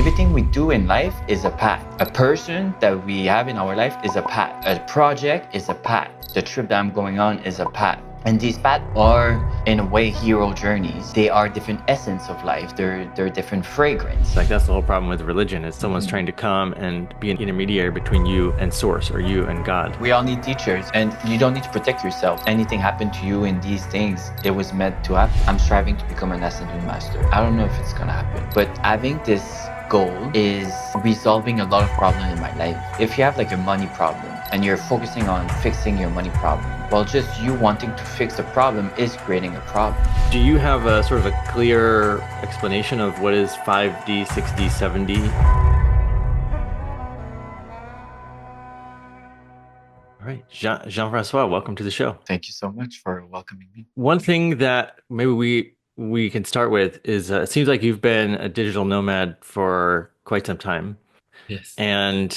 Everything we do in life is a path. A person that we have in our life is a path. A project is a path. The trip that I'm going on is a path. And these paths are, in a way, hero journeys. They are different essence of life. They're different fragrance. Like that's the whole problem with religion is someone's trying to come and be an intermediary between you and source or you and God. We all need teachers, and you don't need to protect yourself. Anything happened to you in these things, it was meant to happen. I'm striving to become an ascended master. I don't know if it's gonna happen, but having this goal is resolving a lot of problems in my life. If you have like a money problem and you're focusing on fixing your money problem, well, just you wanting to fix the problem is creating a problem. Do you have a sort of a clear explanation of what is 5D, 6D, 7D? All right, Jean-Francois, welcome to the show. Thank you so much for welcoming me. One thing that maybe we can start with is it seems like you've been a digital nomad for quite some time. Yes. And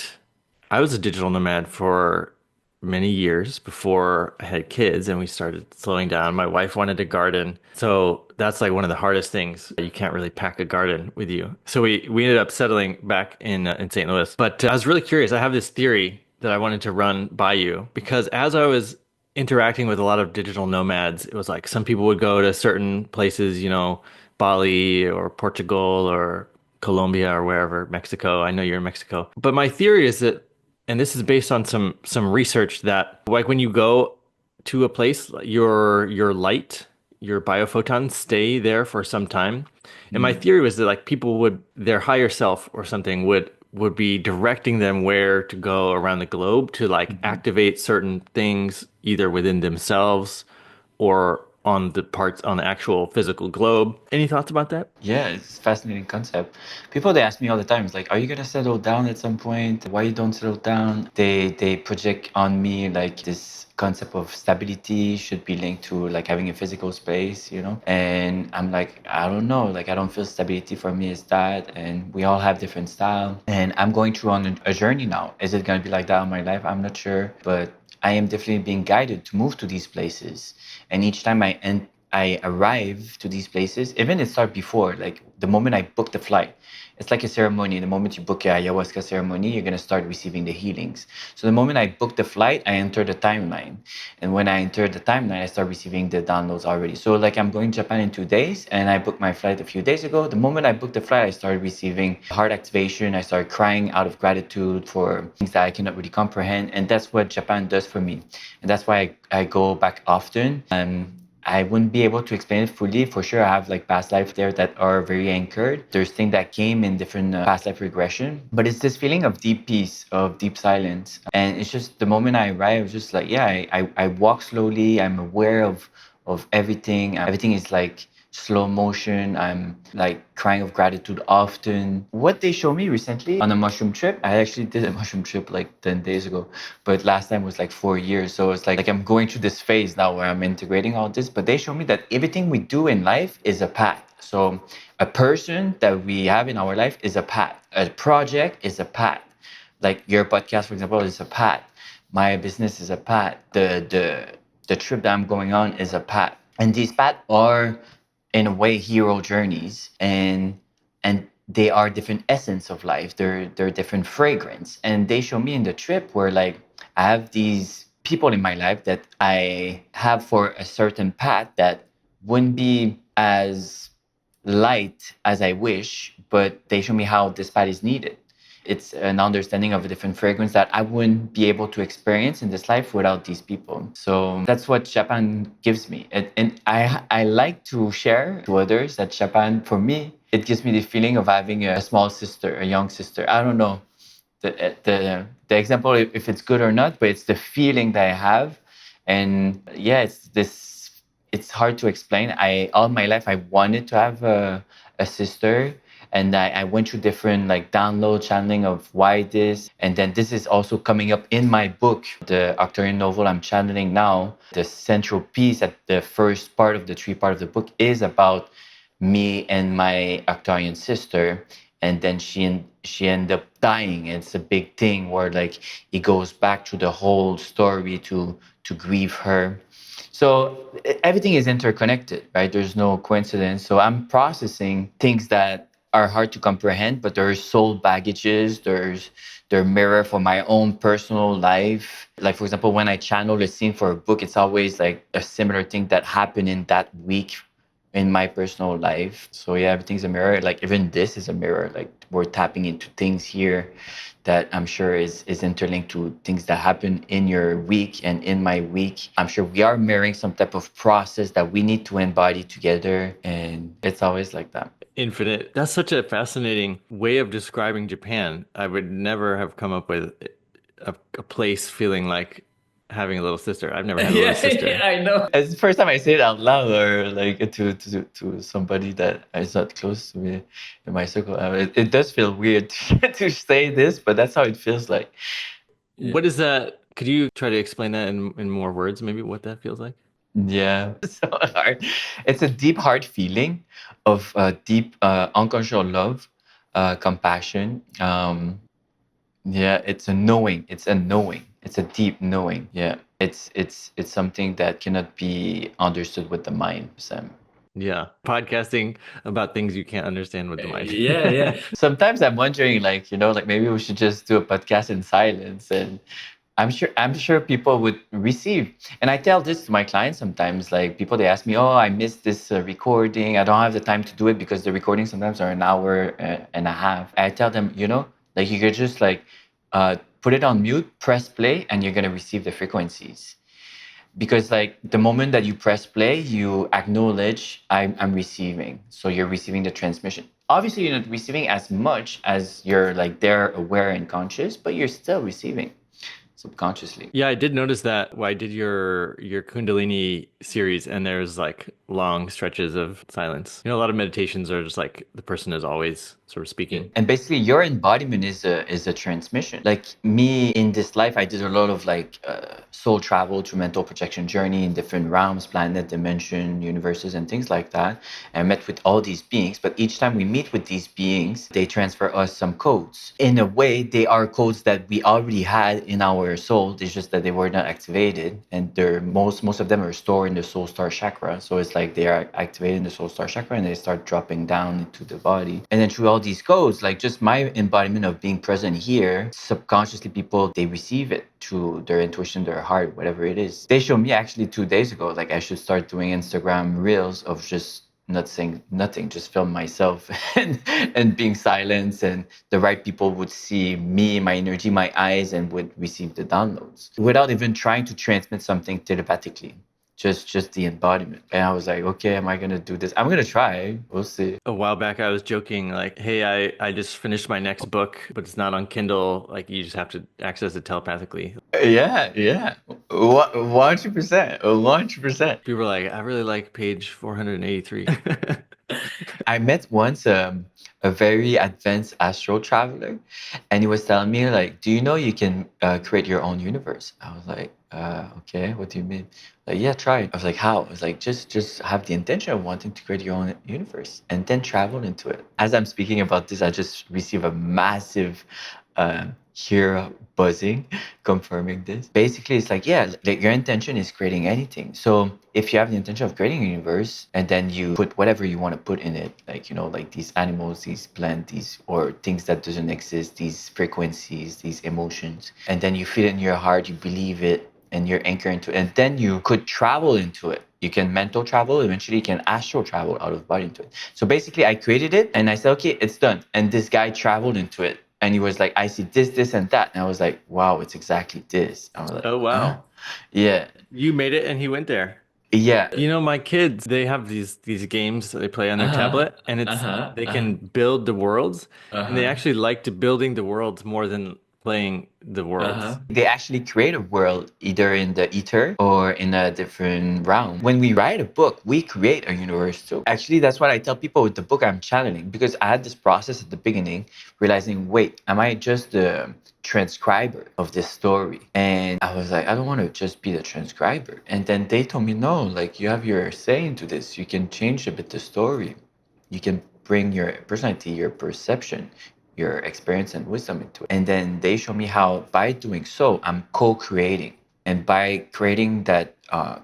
I was a digital nomad for many years before I had kids and we started slowing down. My wife wanted to garden. So that's like one of the hardest things. You can't really pack a garden with you. So we ended up settling back in St. Louis. But I was really curious. I have this theory that I wanted to run by you because as I was interacting with a lot of digital nomads, it was like some people would go to certain places, Bali or Portugal or Colombia or wherever, Mexico. I know you're in Mexico. But my theory is that, and this is based on some research, that like when you go to a place, your light, your biophotons stay there for some time. And my theory was that like people would, their higher self or something would be directing them where to go around the globe to like activate certain things either within themselves or on the actual physical globe. Any thoughts about that? Yeah, it's a fascinating concept. People, they ask me all the time, it's like, are you gonna settle down at some point? Why you don't settle down? They project on me like this concept of stability should be linked to like having a physical space, And I'm like, I don't know, like I don't feel stability for me is that, and we all have different style. And I'm going through on a journey now. Is it gonna be like that in my life? I'm not sure, but I am definitely being guided to move to these places. And each time I arrive to these places, even it started before, like the moment I book the flight, it's like a ceremony. The moment you book your ayahuasca ceremony, you're going to start receiving the healings. So the moment I book the flight, I enter the timeline. And when I enter the timeline, I start receiving the downloads already. So like I'm going to Japan in 2 days and I booked my flight a few days ago. The moment I booked the flight, I started receiving heart activation. I started crying out of gratitude for things that I cannot really comprehend. And that's what Japan does for me. And that's why I go back often. I wouldn't be able to explain it fully. For sure, I have like past life there that are very anchored. There's things that came in different past life regression, but it's this feeling of deep peace, of deep silence. And it's just the moment I arrive, I was just like, yeah, I walk slowly. I'm aware of everything. Everything is like slow motion. I'm like crying of gratitude often. What they show me recently on a mushroom trip, I actually did a mushroom trip like 10 days ago, but last time was like 4 years. So it's like I'm going through this phase now where I'm integrating all this, but they show me that everything we do in life is a path. So a person that we have in our life is a path. A project is a path. Like your podcast, for example, is a path. My business is a path. The trip that I'm going on is a path. And these paths are, in a way, hero journeys, and they are different essence of life. They're different fragrance, and they show me in the trip where like I have these people in my life that I have for a certain path that wouldn't be as light as I wish, but they show me how this path is needed. It's an understanding of a different fragrance that I wouldn't be able to experience in this life without these people. So that's what Japan gives me. And I like to share to others that Japan, for me, it gives me the feeling of having a small sister, a young sister. I don't know the example if it's good or not, but it's the feeling that I have. And yeah, it's hard to explain. All my life I wanted to have a sister, and I went through different like download channeling of why this, and then this is also coming up in my book, the Arcturian novel I'm channeling now. The central piece at the first part of the 3 part of the book is about me and my Arcturian sister, and then she ended up dying. It's a big thing where like it goes back to the whole story to grieve her. So everything is interconnected, right? There's no coincidence. So I'm processing things that are hard to comprehend, but there's soul baggages. They're mirror for my own personal life. Like for example, when I channel a scene for a book, it's always like a similar thing that happened in that week in my personal life. So yeah, everything's a mirror. Like even this is a mirror. Like we're tapping into things here that I'm sure is interlinked to things that happen in your week and in my week. I'm sure we are mirroring some type of process that we need to embody together, and it's always like that. Infinite. That's such a fascinating way of describing Japan. I would never have come up with a place feeling like having a little sister. I've never had a little Yeah, yeah, sister. I know. It's the first time I say it out loud or like to somebody that is not close to me in my circle. It does feel weird to say this, but that's how it feels like. Yeah. What is that? Could you try to explain that in more words, maybe what that feels like? Yeah, so hard. It's a deep, hard feeling of deep, unconditional love, compassion. Yeah, it's a knowing. It's a knowing. It's a deep knowing. Yeah, it's something that cannot be understood with the mind, Sam. Yeah. Podcasting about things you can't understand with the mind. Yeah, yeah. Sometimes I'm wondering, like, like maybe we should just do a podcast in silence, and I'm sure people would receive. And I tell this to my clients sometimes, like people they ask me, "Oh, I missed this recording. I don't have the time to do it because the recordings sometimes are an hour and a half." I tell them, like you could just like put it on mute, press play, and you're gonna receive the frequencies. Because like the moment that you press play, you acknowledge I'm receiving. So you're receiving the transmission. Obviously, you're not receiving as much as you're like there aware and conscious, but you're still receiving subconsciously. Yeah, I did notice that. Well, I did your Kundalini series, and there's like long stretches of silence. A lot of meditations are just like the person is always sort of speaking. And basically, your embodiment is a transmission. Like me in this life, I did a lot of like soul travel to mental projection journey in different realms, planet, dimension, universes, and things like that. And I met with all these beings. But each time we meet with these beings, they transfer us some codes. In a way, they are codes that we already had in our soul. It's just that they were not activated, and they're most of them are stored in the soul star chakra. So it's like they are activated in the soul star chakra, and they start dropping down into the body. And then through all these codes, like just my embodiment of being present here, subconsciously people they receive it through their intuition, their heart, whatever it is. They showed me actually 2 days ago, like I should start doing Instagram reels of just not saying nothing, just film myself and being silent, and the right people would see me, my energy, my eyes, and would receive the downloads without even trying to transmit something telepathically. Just the embodiment. And I was like, okay, am I gonna do this? I'm gonna try. We'll see. A while back, I was joking like, "Hey, I just finished my next book, but it's not on Kindle. Like, you just have to access it telepathically." Yeah, yeah. 100%. 100%. People were like, "I really like page 483." I met once a very advanced astral traveler, and he was telling me like, "Do you know you can create your own universe?" I was like, "Okay, what do you mean?" Like, "Yeah, try it." I was like, "How?" I was like, "Just have the intention of wanting to create your own universe, and then travel into it." As I'm speaking about this, I just received a massive here buzzing confirming this. Basically, it's like, yeah, like your intention is creating anything. So if you have the intention of creating a universe and then you put whatever you want to put in it, like, like these animals, these plants, these or things that doesn't exist, these frequencies, these emotions, and then you feel it in your heart, you believe it, and you're anchored into it, and then you could travel into it. You can mental travel, eventually you can astral travel out of body into it. So basically I created it and I said, okay, it's done. And this guy traveled into it. And he was like, I see this, and that. And I was like, wow, it's exactly this. I was like, Oh, wow. yeah. You made it and he went there. Yeah. My kids, they have these games that they play on their tablet, and they can build the worlds, and they actually like to building the worlds more than playing the worlds. They actually create a world either in the ether or in a different realm. When we write a book, we create a universe too. Actually, that's what I tell people with the book I'm channeling, because I had this process at the beginning, realizing, wait, am I just the transcriber of this story? And I was like, I don't want to just be the transcriber. And then they told me, no, like you have your say into this. You can change a bit the story. You can bring your personality, your perception, your experience and wisdom into it. And then they show me how by doing so, I'm co-creating. And by creating that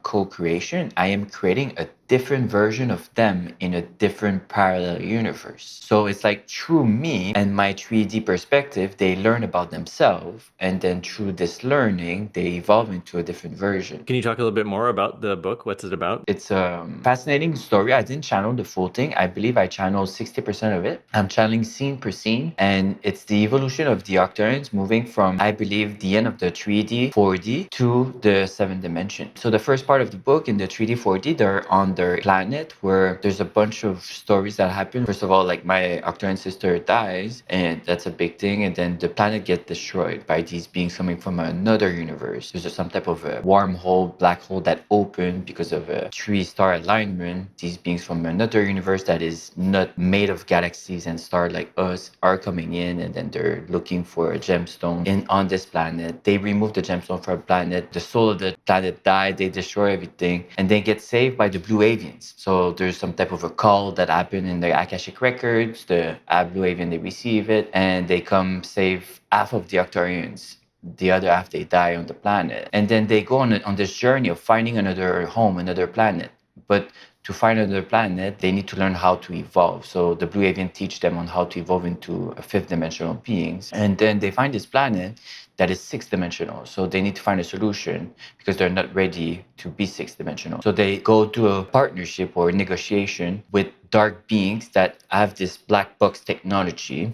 co-creation, I am creating a different version of them in a different parallel universe. So it's like through me and my 3D perspective, they learn about themselves. And then through this learning, they evolve into a different version. Can you talk a little bit more about the book? What's it about? It's a fascinating story. I didn't channel the full thing. I believe I channeled 60% of it. I'm channeling scene per scene, and it's the evolution of the Octarians moving from, I believe, the end of the 3D, 4D to the seventh dimension. So the first part of the book in the 3D, 4D, they're on their planet where there's a bunch of stories that happen. First of all, like my Octarian sister dies, and that's a big thing. And then the planet gets destroyed by these beings coming from another universe. There's some type of a wormhole, black hole that opened because of a three-star alignment. These beings from another universe that is not made of galaxies and stars like us are coming in, and then they're looking for a gemstone in on this planet. They remove the gemstone from the planet. The soul of the planet died. They destroy everything, and they get saved by the Blue Avians. So there's some type of a call that happened in the Akashic records. The Blue Avian, they receive it, and they come save half of the Octarians. The other half, they die on the planet, and then they go on this journey of finding another home, another planet. But to find another planet, they need to learn how to evolve. So the Blue Avian teach them on how to evolve into a fifth dimensional beings. And then they find this planet that is sixth dimensional. So they need to find a solution because they're not ready to be sixth dimensional. So they go to a partnership or negotiation with dark beings that have this black box technology.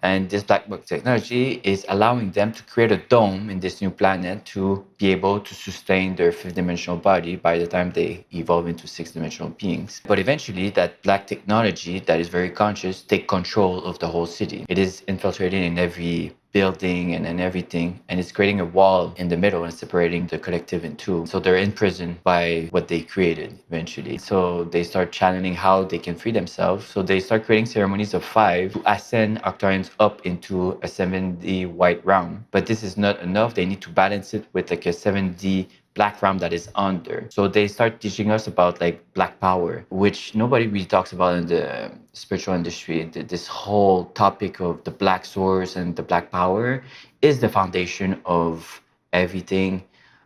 And this black box technology is allowing them to create a dome in this new planet to be able to sustain their fifth dimensional body by the time they evolve into sixth dimensional beings. But eventually, that black technology that is very conscious take control of the whole city. It is infiltrating in every building and everything, and it's creating a wall in the middle and separating the collective in two. So they're imprisoned by what they created eventually. So they start channeling how they can free themselves. So they start creating ceremonies of five to ascend Octarians up into a 7D white realm. But this is not enough. They need to balance it with like a 7D black realm that is under. So they start teaching us about like black power, which nobody really talks about in the spiritual industry. This whole topic of the black source and the black power is the foundation of everything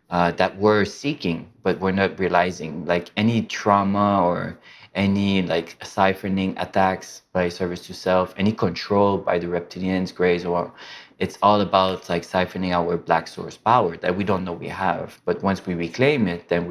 that we're seeking, but we're not realizing. Like any trauma or any like siphoning attacks by service to self, any control by the reptilians, greys, or it's all about like siphoning our black source power that we don't know we have. But once we reclaim it, then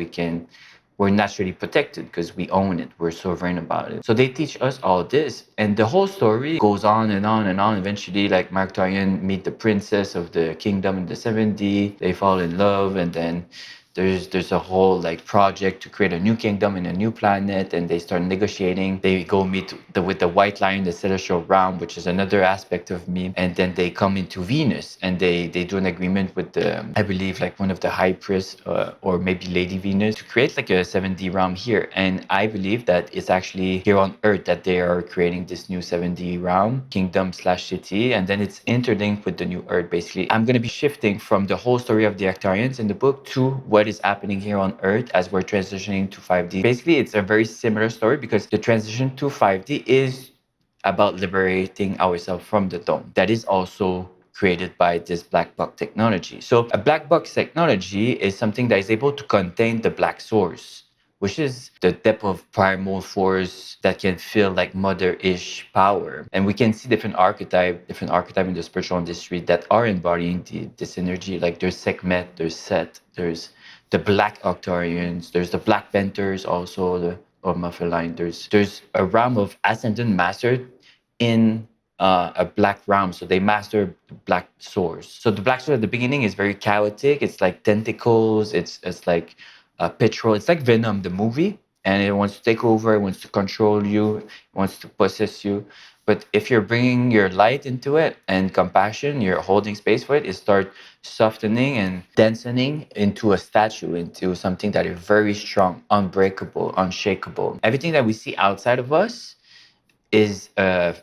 we're naturally protected because we own it. We're sovereign about it. So they teach us all this. And the whole story goes on and on and on. Eventually, like Mark Twain meet the princess of the kingdom in the 70. They fall in love, and then there's a whole like project to create a new kingdom in a new planet, and they start negotiating. They go meet with the white lion, the celestial realm, which is another aspect of me, and then they come into Venus, and they do an agreement with the I believe like one of the high priests or maybe Lady Venus to create like a 7D realm here. And I believe that it's actually here on Earth that they are creating this new 7D realm, kingdom slash city, and then it's interlinked with the new Earth. Basically, I'm gonna be shifting from the whole story of the Actarians in the book to what is happening here on Earth as we're transitioning to 5D. Basically, it's a very similar story because the transition to 5D is about liberating ourselves from the dome. That is also created by this black box technology. So a black box technology is something that is able to contain the black source, which is the depth of primal force that can feel like mother-ish power. And we can see different archetype in the spiritual industry that are embodying this energy. Like there's Sekhmet, there's Set, there's the black Octarians, there's the black Venters also, the or Mafia. There's a realm of ascendant master in a black realm. So they master the black source. So the black source at the beginning is very chaotic. It's like tentacles. It's like petrol. It's like Venom, the movie, and it wants to take over. It wants to control you. It wants to possess you. But if you're bringing your light into it and compassion, you're holding space for it, it starts softening and densening into a statue, into something that is very strong, unbreakable, unshakable. Everything that we see outside of us is a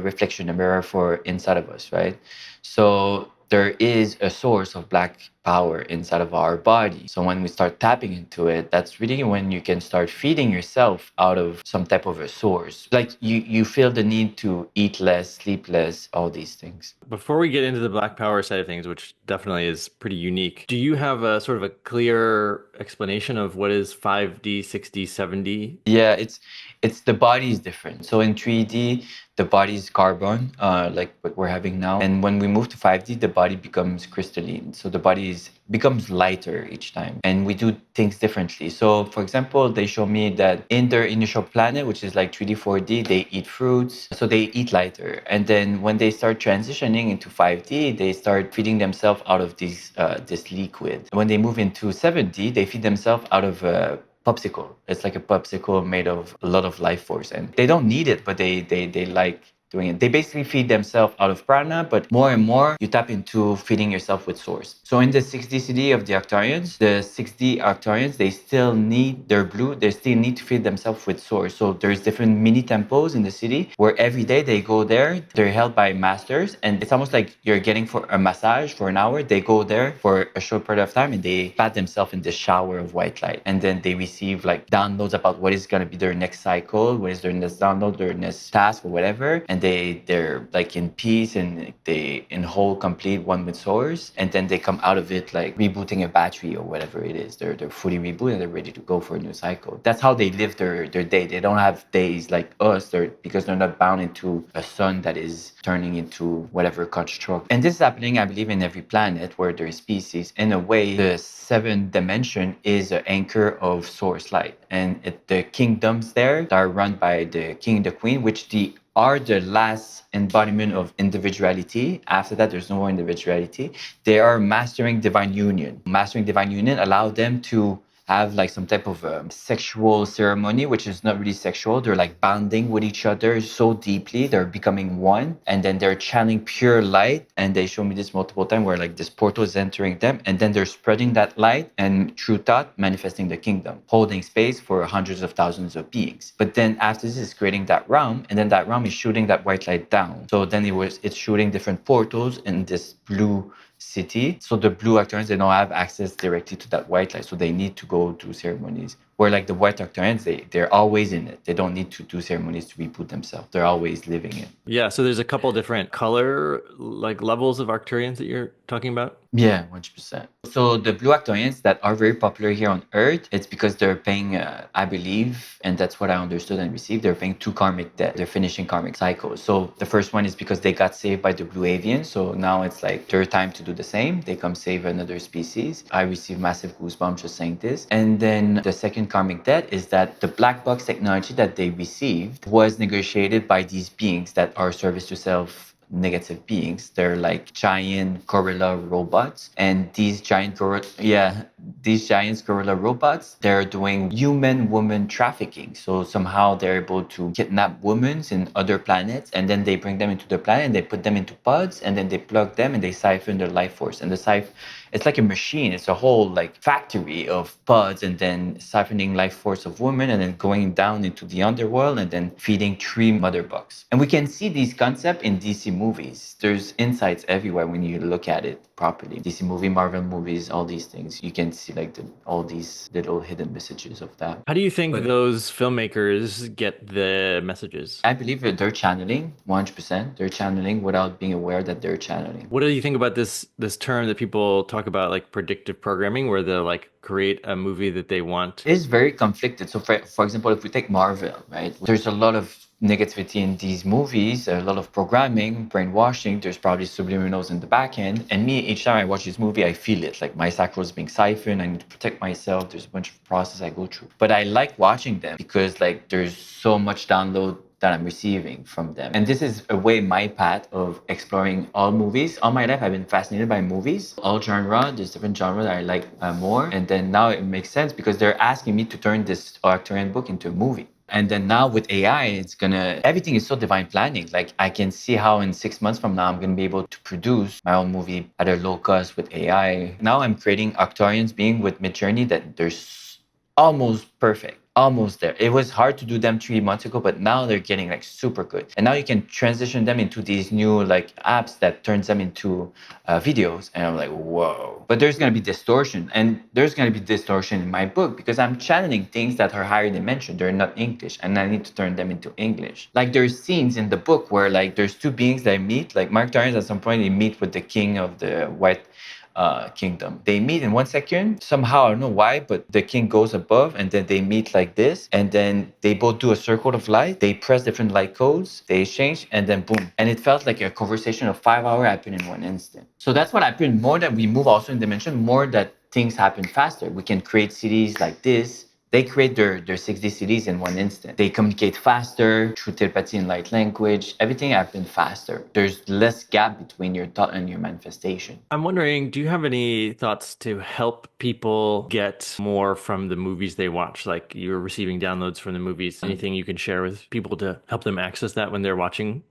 reflection, a mirror for inside of us, right? So there is a source of black power inside of our body. So when we start tapping into it, that's really when you can start feeding yourself out of some type of a source. Like you feel the need to eat less, sleep less, all these things. Before we get into the Black Power side of things, which definitely is pretty unique, do you have a sort of a clear explanation of what is 5D, 6D, 7D? Yeah, it's the body is different. So in 3D, the body is carbon, like what we're having now. And when we move to 5D, the body becomes crystalline. So the body becomes lighter each time. And we do things differently. So for example, they show me that in their initial planet, which is like 3D, 4D, they eat fruits. So they eat lighter. And then when they start transitioning into 5D, they start feeding themselves out of this liquid. When they move into 7D, they feed themselves out of popsicle. It's like a popsicle made of a lot of life force, and they don't need it, but they like doing it. They basically feed themselves out of prana, but more and more you tap into feeding yourself with source. So in the 6D city of the Arcturians, the 6D Arcturians, they still need their blue, they still need to feed themselves with source. So there's different mini temples in the city where every day they go there, they're held by masters, and it's almost like you're getting for a massage for an hour. They go there for a short period of time and they pat themselves in this shower of white light. And then they receive like downloads about what is gonna be their next cycle, what is their next download, their next task or whatever. And they're like in peace and they in whole complete one with source, and then they come out of it like rebooting a battery or whatever it is. They're fully rebooted and they're ready to go for a new cycle. That's how they live their day. They don't have days like us, because they're not bound into a sun that is turning into whatever construct. And this is happening, I believe, in every planet where there is species. In a way, the seventh dimension is an anchor of source light, and the kingdoms there that are run by the king and the queen, which are the last embodiment of individuality. After that, there's no more individuality. They are mastering divine union. Mastering divine union allow them to have like some type of sexual ceremony, which is not really sexual. They're like bonding with each other so deeply. They're becoming one, and then they're channeling pure light. And they show me this multiple times where like this portal is entering them, and then they're spreading that light and through thought manifesting the kingdom, holding space for hundreds of thousands of beings. But then after this is creating that realm, and then that realm is shooting that white light down. So then it's shooting different portals in this blue city. So the blue Arcturians, they don't have access directly to that white light. So they need to go to ceremonies. Where like the white Arcturians, they're always in it. They don't need to do ceremonies to reboot themselves. They're always living it. Yeah, so there's a couple different color like levels of Arcturians that you're talking about. Yeah, 100%. So the blue Actorians that are very popular here on Earth, it's because they're paying, I believe, and that's what I understood and received, they're paying two karmic debt. They're finishing karmic cycles. So the first one is because they got saved by the blue avians. So now it's like their time to do the same. They come save another species. I received massive goosebumps just saying this. And then the second karmic debt is that the black box technology that they received was negotiated by these beings that are service to self negative beings. They're like giant gorilla robots, and these giant gorilla robots, they're doing human woman trafficking. So somehow they're able to kidnap women in other planets, and then they bring them into the planet and they put them into pods, and then they plug them and they siphon their life force. And it's like a machine. It's a whole like factory of pods, and then siphoning life force of women, and then going down into the underworld, and then feeding three mother bugs. And we can see these concepts in DC movies. There's insights everywhere when you look at it properly. DC movie, Marvel movies, all these things. You can see like all these little hidden messages of that. How do you think those filmmakers get the messages? I believe that they're channeling 100%. They're channeling without being aware that they're channeling. What do you think about this term that people talk about, like predictive programming, where they'll like create a movie that they want? It's very conflicted. So for example, if we take Marvel, right, there's a lot of negativity in these movies, a lot of programming, brainwashing. There's probably subliminals in the back end. And me, each time I watch this movie, I feel it. Like my sacral is being siphoned. I need to protect myself. There's a bunch of process I go through. But I like watching them because like there's so much download that I'm receiving from them. And this is a way my path of exploring all movies. All my life, I've been fascinated by movies, all genre. There's different genre that I like more. And then now it makes sense because they're asking me to turn this Arcturian book into a movie. And then now with AI, everything is so divine planning. Like I can see how in 6 months from now, I'm going to be able to produce my own movie at a low cost with AI. Now I'm creating Arcturians being with Midjourney that they're almost perfect. almost there. It was hard to do them 3 months ago, but now they're getting like super good. And now you can transition them into these new like apps that turns them into videos. And I'm like, whoa. But there's gonna be distortion, and there's gonna be distortion in my book because I'm channeling things that are higher dimension. They're not English, and I need to turn them into English. Like there's scenes in the book where like there's two beings that meet. Like Mark Torrance at some point, they meet with the king of the white kingdom. They meet in 1 second. Somehow, I don't know why, but the king goes above and then they meet like this. And then they both do a circle of light. They press different light codes, they exchange, and then boom. And it felt like a conversation of 5 hours happened in 1 instant. So that's what happened. More that we move also in dimension, more that things happen faster. We can create cities like this. They create their 6D cities in 1 instant. They communicate faster through telepathy and light language. Everything happens faster. There's less gap between your thought and your manifestation. I'm wondering, do you have any thoughts to help people get more from the movies they watch? Like you're receiving downloads from the movies. Anything you can share with people to help them access that when they're watching,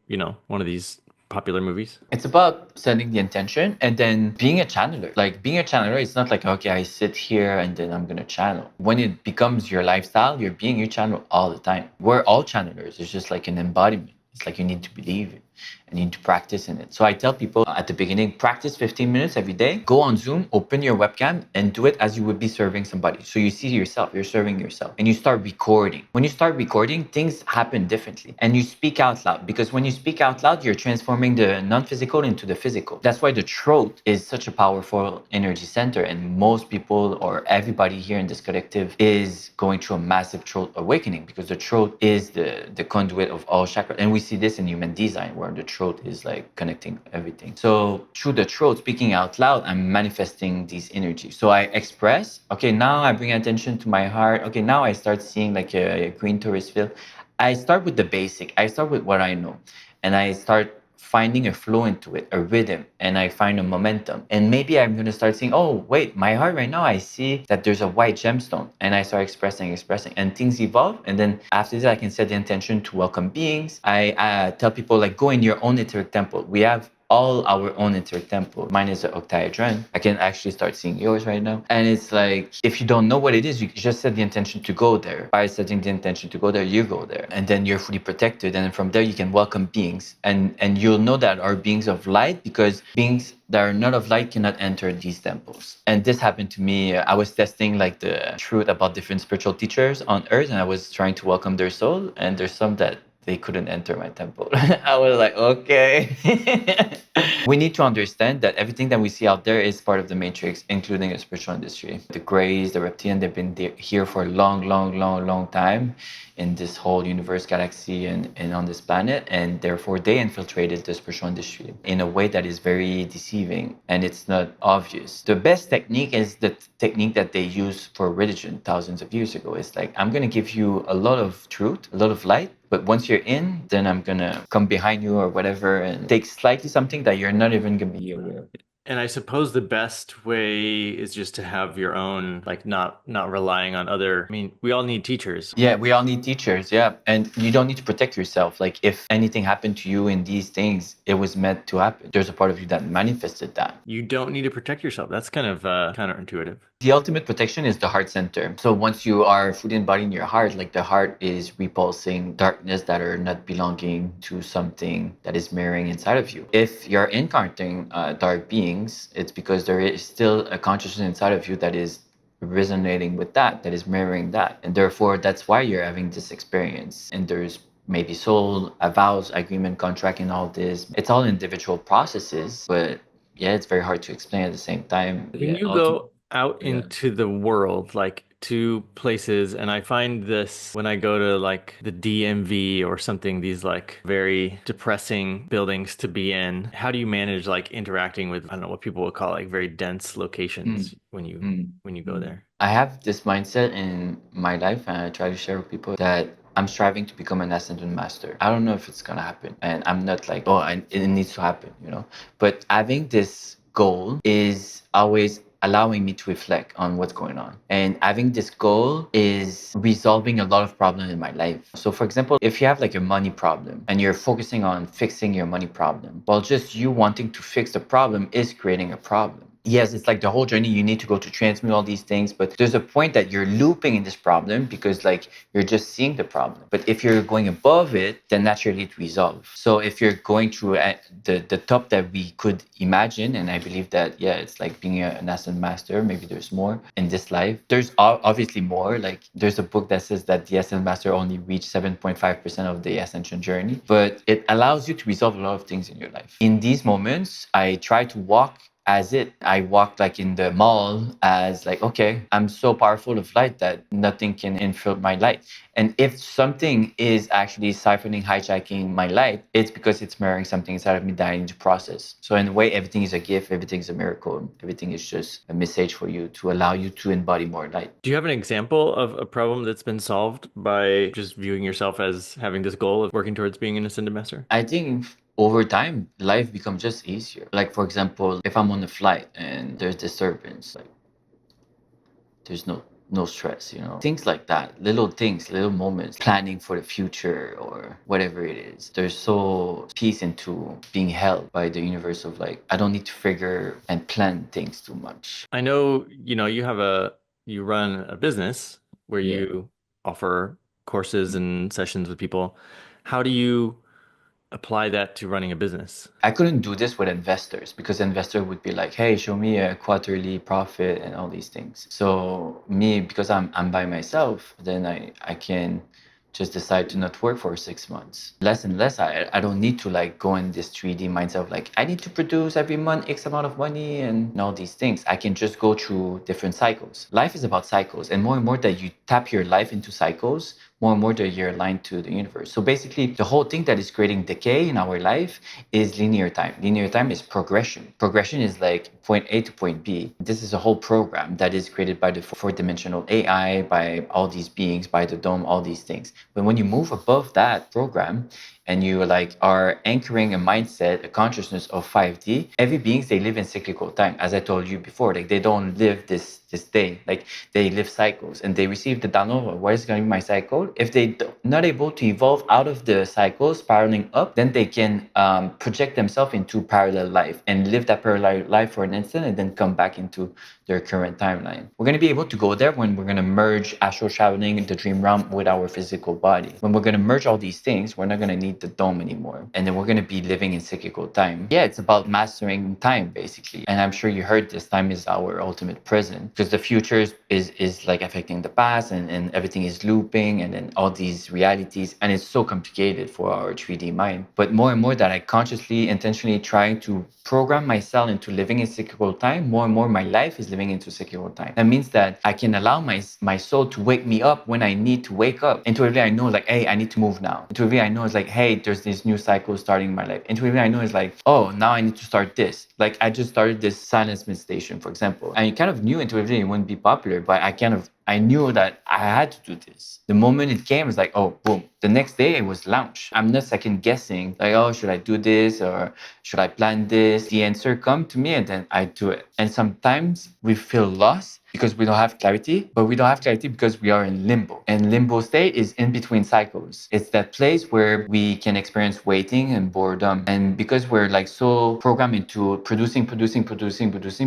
one of these popular movies? It's about setting the intention and then being a channeler. Like being a channeler, it's not like, okay, I sit here and then I'm going to channel. When it becomes your lifestyle, you're being your channel all the time. We're all channelers. It's just like an embodiment. It's like you need to believe it and you need to practice in it. So I tell people at the beginning, practice 15 minutes every day. Go on Zoom, open your webcam and do it as you would be serving somebody. So you see yourself, you're serving yourself and you start recording. When you start recording, things happen differently and you speak out loud because when you speak out loud, you're transforming the non-physical into the physical. That's why the throat is such a powerful energy center and most people or everybody here in this collective is going through a massive throat awakening because the throat is the conduit of all chakras. And we see this in human design where the throat is like connecting everything. So through the throat, speaking out loud, I'm manifesting these energies. So I express, okay, now I bring attention to my heart. Okay, now I start seeing like a green tourist field. I start with the basic. I start with what I know. And I start finding a flow into it, a rhythm, and I find a momentum. And maybe I'm going to start saying, oh, wait, my heart right now, I see that there's a white gemstone. And I start expressing, and things evolve. And then after this, I can set the intention to welcome beings. I tell people, like, go in your own etheric temple. We have all our own etheric temple. Mine is an octahedron. I can actually start seeing yours right now. And it's like, if you don't know what it is, you just set the intention to go there. By setting the intention to go there, you go there. And then you're fully protected. And from there, you can welcome beings. And you'll know that are beings of light because beings that are not of light cannot enter these temples. And this happened to me. I was testing like the truth about different spiritual teachers on earth and I was trying to welcome their soul. And there's some that they couldn't enter my temple. I was like, okay. We need to understand that everything that we see out there is part of the matrix, including the spiritual industry. The Greys, the reptilian, they've been here for a long, long, long, long time in this whole universe, galaxy, and on this planet. And therefore, they infiltrated the spiritual industry in a way that is very deceiving and it's not obvious. The best technique is the technique that they used for religion thousands of years ago. It's like, I'm going to give you a lot of truth, a lot of light, but once you're in, then I'm gonna come behind you or whatever and take slightly something that you're not even gonna be aware of. And I suppose the best way is just to have your own, like not relying on other. I mean, we all need teachers. Yeah, we all need teachers, yeah. And you don't need to protect yourself. Like if anything happened to you in these things, it was meant to happen. There's a part of you that manifested that. You don't need to protect yourself. That's kind of counterintuitive. The ultimate protection is the heart center. So once you are fully embodying your heart, like the heart is repulsing darkness that are not belonging to something that is mirroring inside of you. If you're encountering dark beings, it's because there is still a consciousness inside of you that is resonating with that, that is mirroring that. And therefore, that's why you're having this experience. And there's maybe soul, a vows, agreement, contract, and all this. It's all individual processes, but yeah, it's very hard to explain at the same time. When Yeah, you go out into the world, like to places, and I find this when I go to like the DMV or something, these like very depressing buildings to be in. How do you manage like interacting with, I don't know what people would call like very dense locations when you go there? I have this mindset in my life, and I try to share with people that I'm striving to become an ascended master. I don't know if it's gonna happen, and I'm not like, oh, it needs to happen, you know. But having this goal is always allowing me to reflect on what's going on. And having this goal is resolving a lot of problems in my life. So for example, if you have like a money problem and you're focusing on fixing your money problem, well, just you wanting to fix the problem is creating a problem. Yes, it's like the whole journey. You need to go to transmute all these things, but there's a point that you're looping in this problem because like you're just seeing the problem. But if you're going above it, then naturally it resolves. So if you're going through the top that we could imagine, and I believe that yeah, it's like being an ascent master. Maybe there's more in this life. There's obviously more. Like there's a book that says that the ascent master only reached 7.5% of the ascension journey, but it allows you to resolve a lot of things in your life. In these moments, I try to walk as it. I walked like in the mall as like, okay, I'm so powerful of light that nothing can infiltrate my light. And if something is actually siphoning, hijacking my light, it's because it's mirroring something inside of me that I need to process. So in a way, everything is a gift, everything is a miracle, everything is just a message for you to allow you to embody more light. Do you have an example of a problem that's been solved by just viewing yourself as having this goal of working towards being an ascended master? I think over time, life becomes just easier. Like, for example, if I'm on a flight and there's disturbance, like there's no stress, things like that, little things, little moments, planning for the future or whatever it is. There's so peace into being held by the universe of like I don't need to figure and plan things too much. I know, you run a business where Yeah. you offer courses and sessions with people. How do you apply that to running a business? I couldn't do this with investors because investor would be like, "Hey, show me a quarterly profit and all these things." So me, because I'm by myself, then I can just decide to not work for 6 months. Less and less, I don't need to like go in this 3D mindset of like I need to produce every month X amount of money and all these things. I can just go through different cycles. Life is about cycles, and more that you tap your life into cycles, more and more that you're aligned to the universe. So basically, the whole thing that is creating decay in our life is linear time. Linear time is progression. Progression is like point A to point B. This is a whole program that is created by the four-dimensional AI, by all these beings, by the dome, all these things. But when you move above that program, and you like are anchoring a mindset, a consciousness of 5D, every beings they live in cyclical time. As I told you before, like they don't live this day. Like they live cycles and they receive the download of what is going to be my cycle. If they not able to evolve out of the cycle spiraling up, then they can project themselves into parallel life and live that parallel life for an instant and then come back into their current timeline. We're going to be able to go there when we're going to merge astral traveling, the dream realm, with our physical body. When we're going to merge all these things, we're not going to need the dome anymore. And then we're going to be living in cyclical time. Yeah, it's about mastering time, basically. And I'm sure you heard this, time is our ultimate present because the future is like affecting the past and everything is looping and then all these realities. And it's so complicated for our 3D mind. But more and more that I consciously, intentionally trying to program myself into living in cyclical time, more and more my life is living into cyclical time. That means that I can allow my soul to wake me up when I need to wake up. Intuitively, I know like, hey, I need to move now. Intuitively, I know it's like, hey, there's this new cycle starting in my life. Intuitively, I know it's like, oh, now I need to start this. Like I just started this silence meditation, for example. And you kind of knew intuitively it wouldn't be popular, but I knew that I had to do this. The moment it came, it's like, oh, boom. The next day it was launch. I'm not second guessing, like, oh, should I do this or should I plan this? The answer come to me and then I do it. And sometimes we feel lost because we don't have clarity, but we don't have clarity because we are in limbo. And limbo state is in between cycles. It's that place where we can experience waiting and boredom. And because we're like so programmed into producing,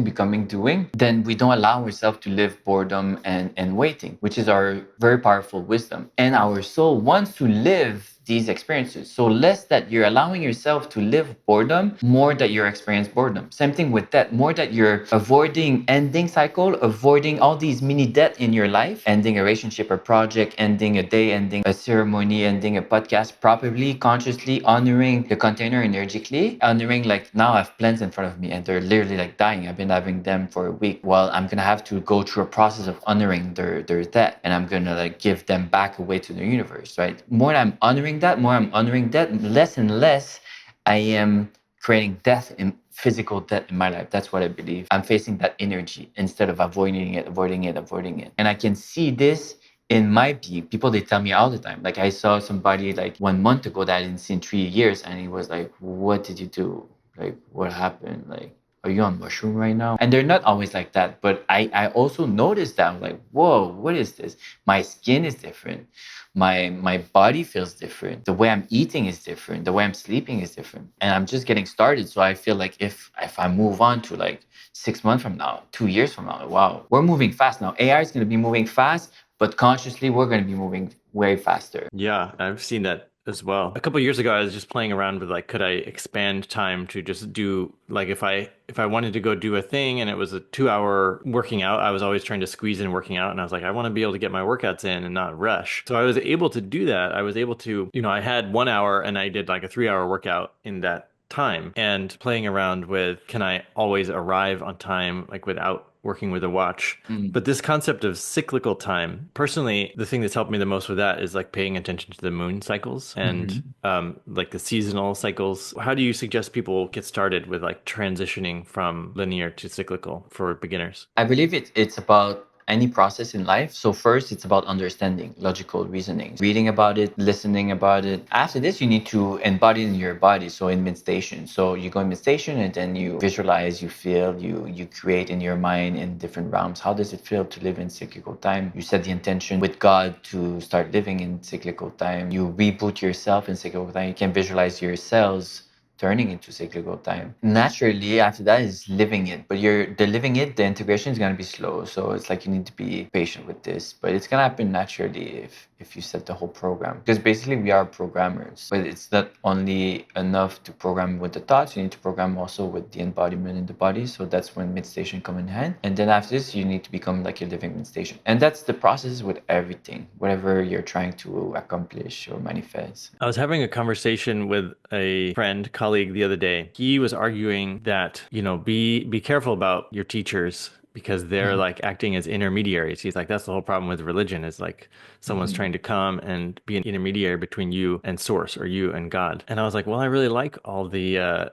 becoming, doing, then we don't allow ourselves to live boredom and waiting, which is our very powerful wisdom. And our soul wants to live these experiences. So less that you're allowing yourself to live boredom, more that you're experiencing boredom. Same thing with that, more that you're avoiding ending cycle, avoiding all these mini death in your life, ending a relationship or project, ending a day, ending a ceremony, ending a podcast, properly, consciously honoring the container energetically, honoring like now I have plants in front of me and they're literally like dying. I've been having them for a week. Well, I'm gonna have to go through a process of honoring their death and I'm gonna like give them back away to the universe, right? More I'm honoring that, less and less I am creating death in physical death in my life. That's what I believe. I'm facing that energy instead of avoiding it. And I can see this in my being. People they tell me all the time. Like I saw somebody like 1 month ago that I didn't see in 3 years, and he was like, "What did you do? Like what happened? Like are you on mushroom right now? And they're not always like that, but I also noticed that. I'm like, whoa, what is this? My skin is different. My body feels different. The way I'm eating is different. The way I'm sleeping is different. And I'm just getting started. So I feel like if I move on to like 6 months from now, 2 years from now, wow, we're moving fast now. AI is going to be moving fast, but consciously we're going to be moving way faster. Yeah, I've seen that as well. A couple of years ago, I was just playing around with like, could I expand time to just do like if I wanted to go do a thing and it was a 2 hour working out, I was always trying to squeeze in working out, and I was like, I want to be able to get my workouts in and not rush. So I was able to do that. I was able to, I had 1 hour and I did like a 3 hour workout in that time, and playing around with, can I always arrive on time like without working with a watch? Mm. But this concept of cyclical time, personally, the thing that's helped me the most with that is like paying attention to the moon cycles and Mhm. like the seasonal cycles. How do you suggest people get started with like transitioning from linear to cyclical for beginners? I believe it's about any process in life. So first, it's about understanding, logical reasoning, reading about it, listening about it. After this, you need to embody it in your body. So in meditation, so you go in meditation and then you visualize, you feel, you create in your mind in different realms. How does it feel to live in cyclical time? You set the intention with God to start living in cyclical time. You reboot yourself in cyclical time. You can visualize your cells turning into cyclical time. Naturally, after that is living it, but the living it, the integration is gonna be slow. So it's like you need to be patient with this, but it's gonna happen naturally if you set the whole program. Because basically we are programmers, but it's not only enough to program with the thoughts. You need to program also with the embodiment in the body. So that's when meditation come in hand. And then after this, you need to become like a living meditation. And that's the process with everything, whatever you're trying to accomplish or manifest. I was having a conversation with a friend, colleague the other day. He was arguing that, be careful about your teachers because they're Mhm. like acting as intermediaries. He's like, that's the whole problem with religion, is like someone's Mhm. trying to come and be an intermediary between you and source, or you and God. And I was like, well, I really like all the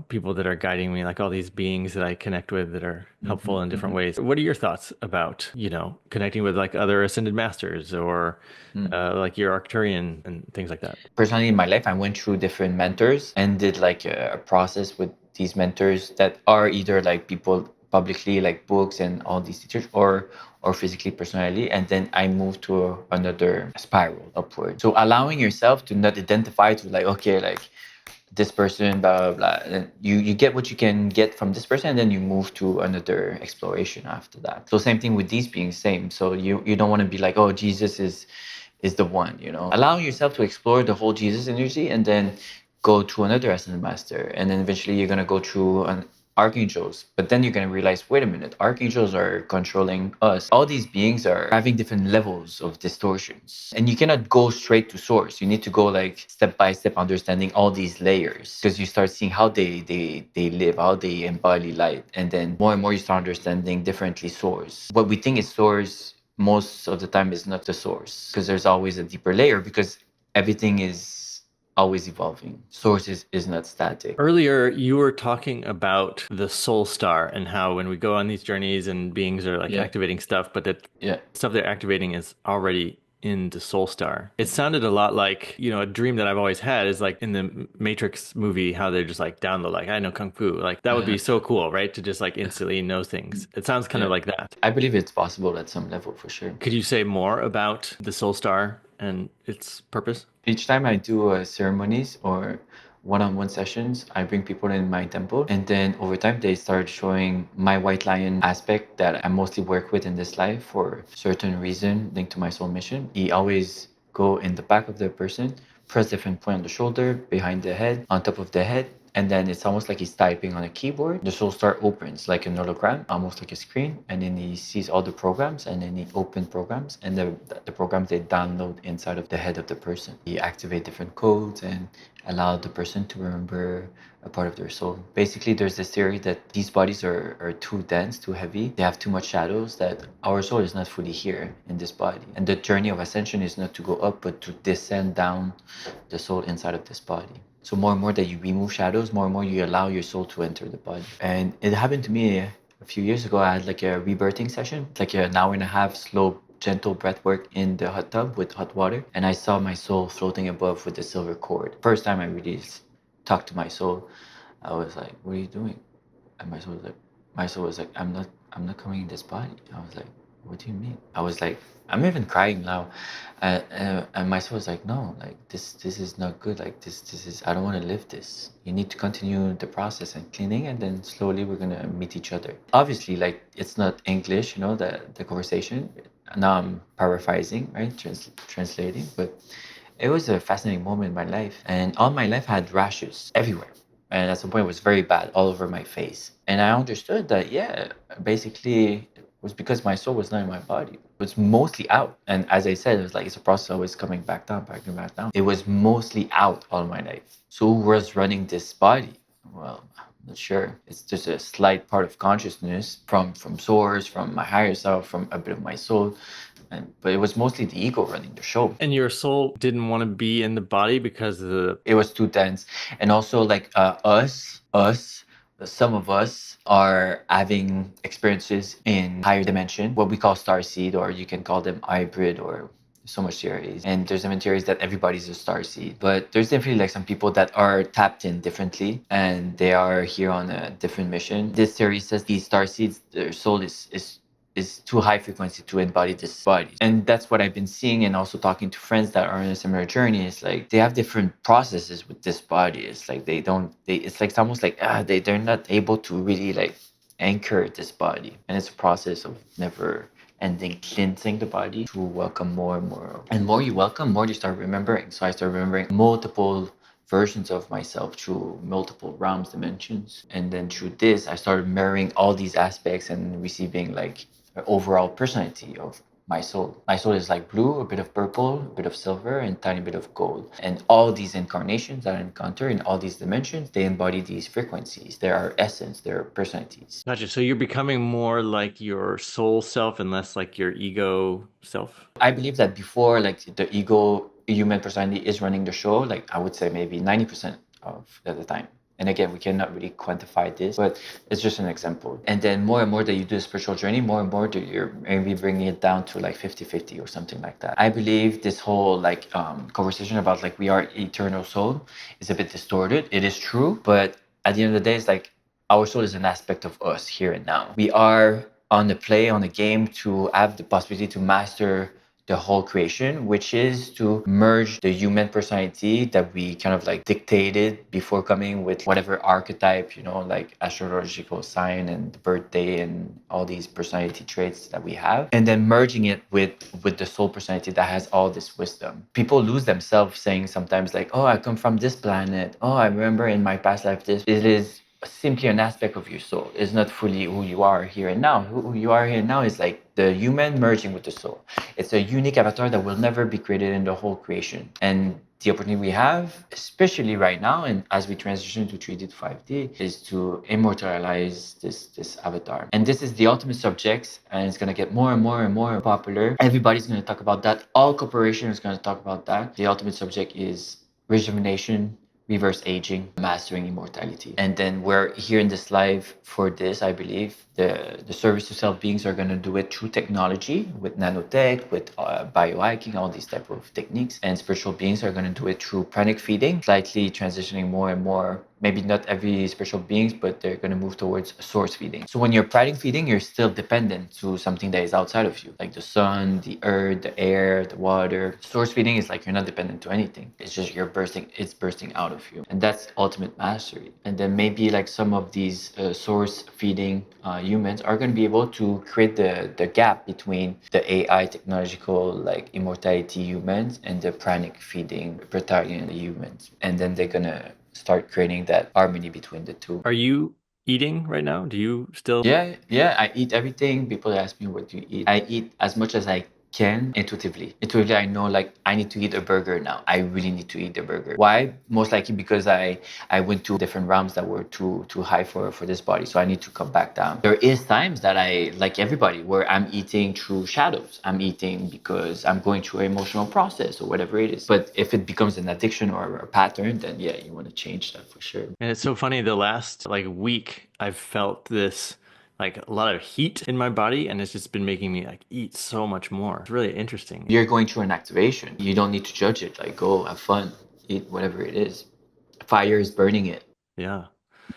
people that are guiding me, like all these beings that I connect with that are helpful Mhm. in different Mhm. ways. What are your thoughts about, connecting with like other ascended masters, or Mhm. like your Arcturian and things like that? Personally, in my life, I went through different mentors and did like a process with these mentors that are either like people publicly, like books and all these teachers, or physically, personally. And then I moved to another spiral upward. So allowing yourself to not identify to like, okay, like this person, blah blah blah. And you get what you can get from this person, and then you move to another exploration after that. So same thing with these beings, same. So you don't want to be like, oh, Jesus is the one, allowing yourself to explore the whole Jesus energy, and then go to another ascended master, and then eventually you're going to go through an archangels, but then you're going to realize, wait a minute, archangels are controlling us. All these beings are having different levels of distortions, and you cannot go straight to source. You need to go like step by step, understanding all these layers, because you start seeing how they live, how they embody light, and then more and more you start understanding differently source. What we think is source most of the time is not the source, because there's always a deeper layer, because everything is always evolving. Source is not static. Earlier, you were talking about the soul star and how when we go on these journeys and beings are like Yeah, activating stuff, but that yeah, stuff they're activating is already in the soul star. It yeah. sounded a lot like, a dream that I've always had is like in the Matrix movie, how they're just like download, like, I know Kung Fu. Like that would be so cool, right? To just like instantly know things. It sounds kind of Yeah. like that. I believe it's possible at some level for sure. Could you say more about the soul star and its purpose? Each time I do ceremonies or one-on-one sessions, I bring people in my temple, and then over time they start showing my white lion aspect that I mostly work with in this life for certain reason linked to my soul mission. He always go in the back of the person, press different point on the shoulder, behind the head, on top of the head, and then it's almost like he's typing on a keyboard. The soul star opens like an hologram, almost like a screen, and then he sees all the programs, and then he open programs, and the programs they download inside of the head of the person. He activate different codes and allow the person to remember a part of their soul. Basically, there's this theory that these bodies are too dense, too heavy. They have too much shadows, that our soul is not fully here in this body. And the journey of ascension is not to go up, but to descend down the soul inside of this body. So more and more that you remove shadows, more and more you allow your soul to enter the body. And it happened to me a few years ago. I had like a rebirthing session, like an hour and a half slow gentle breath work in the hot tub with hot water, and I saw my soul floating above with the silver cord. First time I really talked to my soul, I was like, what are you doing? And my soul was like, I'm not coming in this body. I was like, what do you mean? I was like, I'm even crying now. And my soul was like, no, like this is not good. Like this is, I don't want to live this. You need to continue the process and cleaning, and then slowly we're gonna meet each other. Obviously, like it's not English, you know, the conversation. Now I'm paraphrasing, right? Translating, but it was a fascinating moment in my life. And all my life I had rashes everywhere. And at some point it was very bad all over my face. And I understood that, yeah, basically it was because my soul was not in my body. It was mostly out. And as I said, it was like it's a process always coming back down, back and back down. It was mostly out all my life. So who was running this body? Well, I'm not sure. It's just a slight part of consciousness from source, from my higher self, from a bit of my soul. But it was mostly the ego running the show. And your soul didn't want to be in the body because of the. It was too dense. And also like us, some of us are having experiences in higher dimension, what we call star seed, or you can call them hybrid, or so much theories. And there's even theories that everybody's a star seed. But there's definitely like some people that are tapped in differently and they are here on a different mission. This theory says these star seeds, their soul is too high frequency to embody this body. And that's what I've been seeing, and also talking to friends that are on a similar journey. It's like they have different processes with this body. It's like they don't they it's like it's almost like they're not able to really like anchor this body. And it's a process of never ending cleansing the body to welcome more and more. And more you welcome, more you start remembering. So I started remembering multiple versions of myself through multiple realms, dimensions. And then through this, I started mirroring all these aspects and receiving like an overall personality of my soul. My soul is like blue, a bit of purple, a bit of silver, and tiny bit of gold. And all these incarnations that I encounter in all these dimensions, they embody these frequencies. They are essence, they are personalities. Gotcha. So you're becoming more like your soul self and less like your ego self. I believe that before, like the ego, human personality is running the show, like I would say maybe 90% of the time. And again, we cannot really quantify this, but it's just an example. And then more and more that you do a spiritual journey, more and more that you're maybe bringing it down to like 50-50 or something like that. I believe this whole like conversation about like we are eternal soul is a bit distorted. It is true, but at the end of the day, it's like our soul is an aspect of us here and now. We are on the play, on the game to have the possibility to master the whole creation, which is to merge the human personality that we kind of like dictated before coming with whatever archetype, you know, like astrological sign and birthday and all these personality traits that we have, and then merging it with the soul personality that has all this wisdom. People lose themselves saying sometimes like, oh, I come from this planet. Oh, I remember in my past life this. It is simply an aspect of your soul. It's not fully who you are here and now. Who you are here and now is like the human merging with the soul. It's a unique avatar that will never be created in the whole creation. And the opportunity we have, especially right now, and as we transition to 3D to 5D, is to immortalize this avatar. And this is the ultimate subject, and it's gonna get more and more and more popular. Everybody's gonna talk about that. All corporations are gonna talk about that. The ultimate subject is rejuvenation, reverse aging, mastering immortality. And then we're here in this live for this, I believe. The service to self beings are going to do it through technology, with nanotech, with biohacking, all these type of techniques. And spiritual beings are going to do it through pranic feeding, slightly transitioning more and more. Maybe not every spiritual beings, but they're going to move towards source feeding. So when you're pranic feeding, you're still dependent to something that is outside of you, like the sun, the earth, the air, the water. Source feeding is like you're not dependent to anything. It's just it's bursting out of you. And that's ultimate mastery. And then maybe like some of these source feeding humans are going to be able to create the gap between the AI technological like immortality humans and the pranic feeding Bretonnian humans. And then they're going to start creating that harmony between the two. Are you eating right now? Do you still? Yeah, I eat everything. People ask me what do you eat. I eat as much as I can intuitively. Intuitively, I know like I need to eat a burger now. I really need to eat a burger. Why? Most likely because I went to different realms that were too high for this body. So I need to come back down. There is times that I, like everybody, where I'm eating through shadows. I'm eating because I'm going through an emotional process or whatever it is. But if it becomes an addiction or a pattern, then yeah, you want to change that for sure. And it's so funny, the last like week I've felt this like a lot of heat in my body, and it's just been making me like eat so much more. It's really interesting. You're going through an activation. You don't need to judge it. Like, go have fun, eat whatever it is. Fire is burning it. Yeah.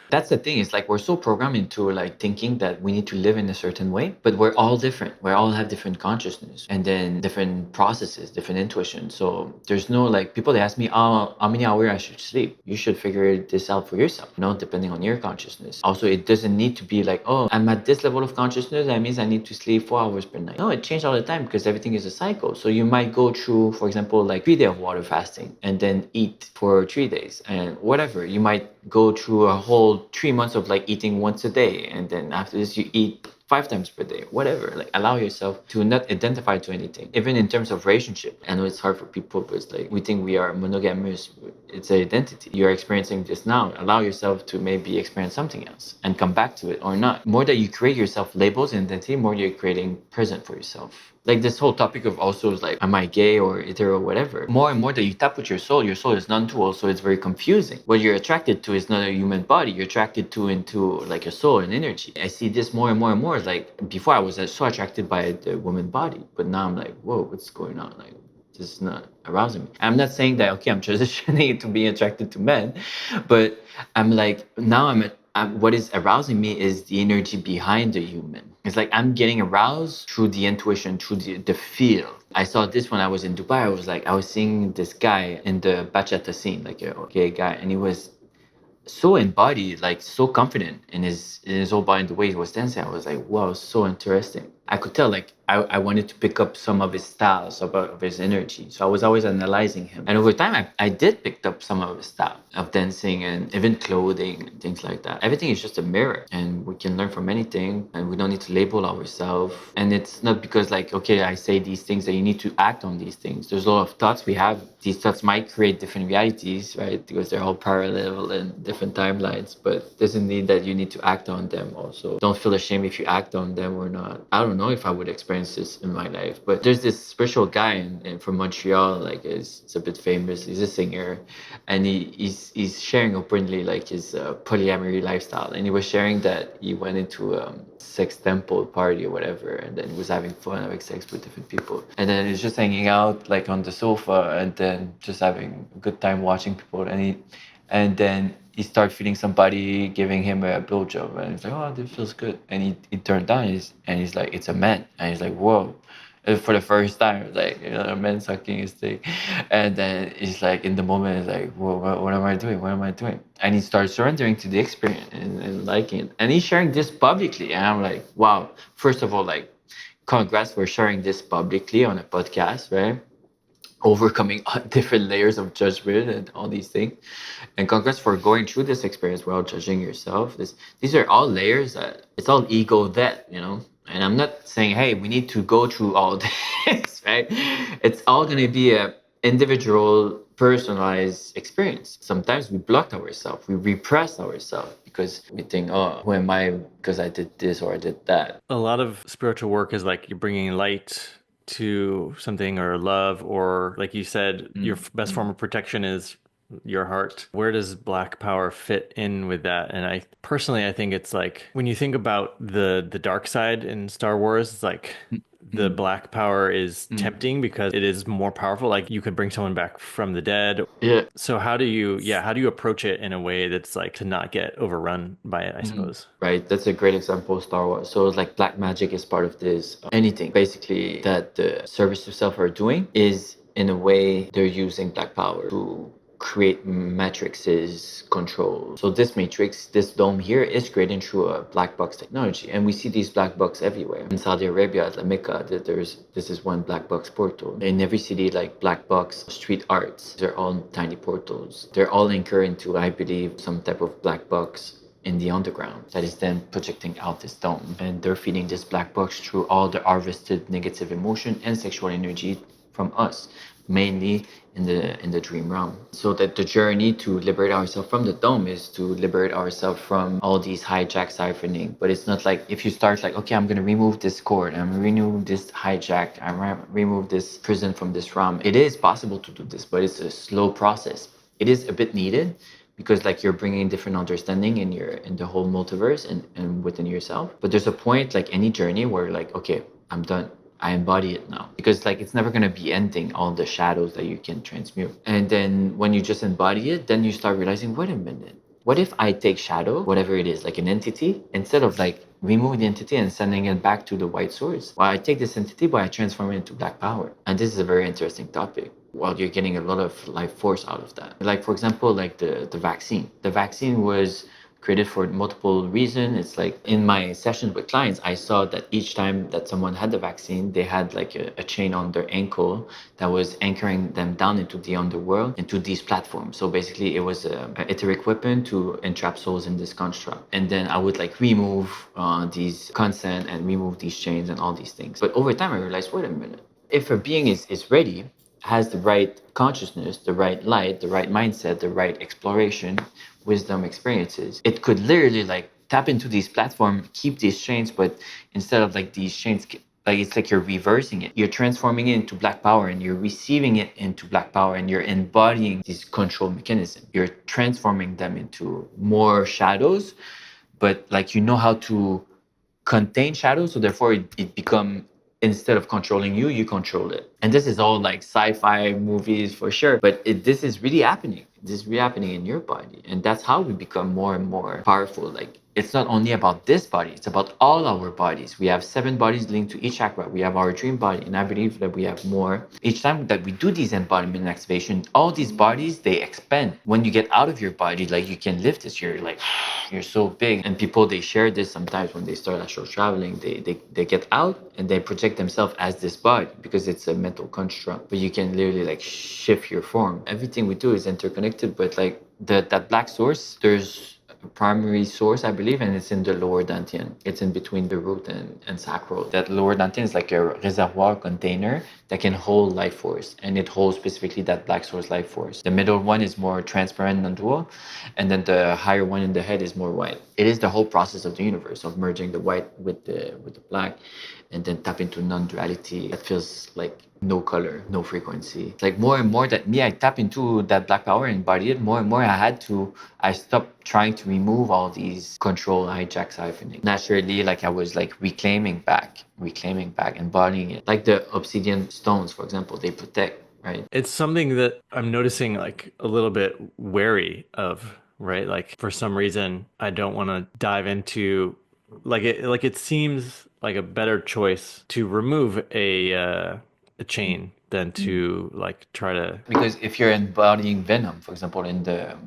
That's the thing. It's like we're so programmed into like thinking that we need to live in a certain way, but we're all different. We all have different consciousness and then different processes, different intuition. So there's no like people they ask me, oh, how many hours I should sleep. You should figure this out for yourself, depending on your consciousness. Also, it doesn't need to be like, oh, I'm at this level of consciousness. That means I need to sleep 4 hours per night. No, it changes all the time because everything is a cycle. So you might go through, for example, like 3 days of water fasting and then eat for 3 days and whatever. You might go through a whole 3 months of like eating once a day and then after this you eat 5 times per day, whatever. Like allow yourself to not identify to anything. Even in terms of relationship, I know it's hard for people, but it's like we think we are monogamous. It's an identity. You're experiencing this now. Allow yourself to maybe experience something else and come back to it or not. More that you create yourself labels and identity, more you're creating present for yourself. Like this whole topic of also is like, am I gay or hetero or whatever? More and more that you tap with your soul is non-dual, so it's very confusing. What you're attracted to is not a human body. You're attracted to into like a soul and energy. I see this more and more and more. It's like before I was so attracted by the woman body, but now I'm like, whoa, what's going on? Like this is not arousing me. I'm not saying that okay, I'm transitioning to being attracted to men, but I'm like now what is arousing me is the energy behind the human. It's like I'm getting aroused through the intuition, through the feel. I saw this when I was in Dubai. I was seeing this guy in the bachata scene, like a gay guy, and he was so embodied, like so confident in his whole body, the way he was dancing. I was like, wow, so interesting. I could tell like I wanted to pick up some of his styles, of his energy. So I was always analyzing him. And over time I did pick up some of his style of dancing and even clothing and things like that. Everything is just a mirror and we can learn from anything and we don't need to label ourselves. And it's not because like, okay, I say these things that you need to act on these things. There's a lot of thoughts we have. These thoughts might create different realities, right? Because they're all parallel and different timelines, but doesn't mean that you need to act on them also. Don't feel ashamed if you act on them or not. I don't know if I would experience this in my life, but there's this spiritual guy from Montreal, like it's a bit famous. He's a singer, and he's sharing openly like his polyamory lifestyle, and he was sharing that he went into sex temple party or whatever, and then he was having fun having sex with different people, and then he's just hanging out like on the sofa, and then just having a good time watching people, and then he started feeling somebody giving him a blowjob, and he's like, "Oh, this feels good." And he turned down, and he's like, "It's a man," and he's like, "Whoa." For the first time, like a man sucking his dick, and then he's like, in the moment, he's like, "Whoa, what am I doing? What am I doing?" And he starts surrendering to the experience and liking it, and he's sharing this publicly, and I'm like, "Wow!" First of all, like, congrats for sharing this publicly on a podcast, right? Overcoming different layers of judgment and all these things. And congrats for going through this experience without judging yourself. These are all layers that it's all ego that. And I'm not saying, hey, we need to go through all this, right? It's all going to be a individual, personalized experience. Sometimes we block ourselves, we repress ourselves because we think, oh, who am I because I did this or I did that. A lot of spiritual work is like you're bringing light to something or love, or like you said, your best form of protection is your heart. Where does black power fit in with that? And I personally, I think it's like when you think about the dark side in Star Wars, it's like the Mm, black power is mm. tempting because it is more powerful. Like you could bring someone back from the dead. Yeah. So how do you approach it in a way that's like to not get overrun by it, I suppose? Right, that's a great example of Star Wars. So it's like black magic is part of this. Anything basically that the service to self are doing is in a way they're using black power to create matrices control. So this matrix, this dome here is created through a black box technology. And we see these black box everywhere. In Saudi Arabia, at La Mecca, this is one black box portal. In every city, like black box street arts, they're all tiny portals. They're all anchored into, I believe, some type of black box in the underground that is then projecting out this dome. And they're feeding this black box through all the harvested negative emotion and sexual energy from us, mainly in the dream realm. So that the journey to liberate ourselves from the dome is to liberate ourselves from all these hijack siphoning. But it's not like if you start like, okay, I'm gonna remove this cord, I'm gonna remove this hijack, I'm gonna remove this prison from this realm. It is possible to do this, but it's a slow process. It is a bit needed because like you're bringing different understanding in the whole multiverse and within yourself, but there's a point like any journey where like, okay, I'm done, I embody it now, because like it's never going to be ending all the shadows that you can transmute. And then when you just embody it, then you start realizing, wait a minute, What if I take shadow, whatever it is, like an entity, instead of like removing the entity and sending it back to the white source? Well, I take this entity, but I transform it into black power. And this is a very interesting topic. Well, you're getting a lot of life force out of that. Like, for example, like the vaccine. The vaccine was created for multiple reasons. It's like in my sessions with clients, I saw that each time that someone had the vaccine, they had like a chain on their ankle that was anchoring them down into the underworld, into these platforms. So basically, it was an etheric weapon to entrap souls in this construct. And then I would like remove these consent and remove these chains and all these things. But over time, I realized, wait a minute. If a being is ready, has the right consciousness, the right light, the right mindset, the right exploration, wisdom, experiences, it could literally like tap into these platforms, keep these chains, but instead of like these chains, like it's like you're reversing it. You're transforming it into black power and you're receiving it into black power and you're embodying these control mechanisms. You're transforming them into more shadows, but like you know how to contain shadows, so therefore it become, instead of controlling you, you control it. And this is all like sci-fi movies for sure, but this is really happening. This is really happening in your body, and that's how we become more and more powerful. Like it's not only about this body, it's about all our bodies. We have 7 bodies linked to each chakra. We have our dream body, and I believe that we have more. Each time that we do these embodiment activation, all these bodies, they expand. When you get out of your body, like you can lift this, you're like you're so big. And people, they share this sometimes when they start astral traveling. They get out and they project themselves as this body because it's a mental construct. But you can literally like shift your form. Everything we do is interconnected, but like that black source, there's a primary source, I believe, and it's in the lower dantian. It's in between the root and sacral. That lower dantian is like a reservoir container that can hold life force, and it holds specifically that black source life force. The middle one is more transparent, non-dual, and then the higher one in the head is more white. It is the whole process of the universe of merging the white with the black, and then tap into non-duality. That feels like no color, no frequency. It's like more and more that me, I tap into that black power and embody it. More and more I stopped trying to remove all these control, hijack, siphoning. Naturally, like I was like reclaiming back, embodying it. Like the obsidian stones, for example, they protect, right? It's something that I'm noticing like a little bit wary of, right? Like for some reason, I don't want to dive into like it seems like a better choice to remove a chain than to like try to. Because if you're embodying venom, for example, in the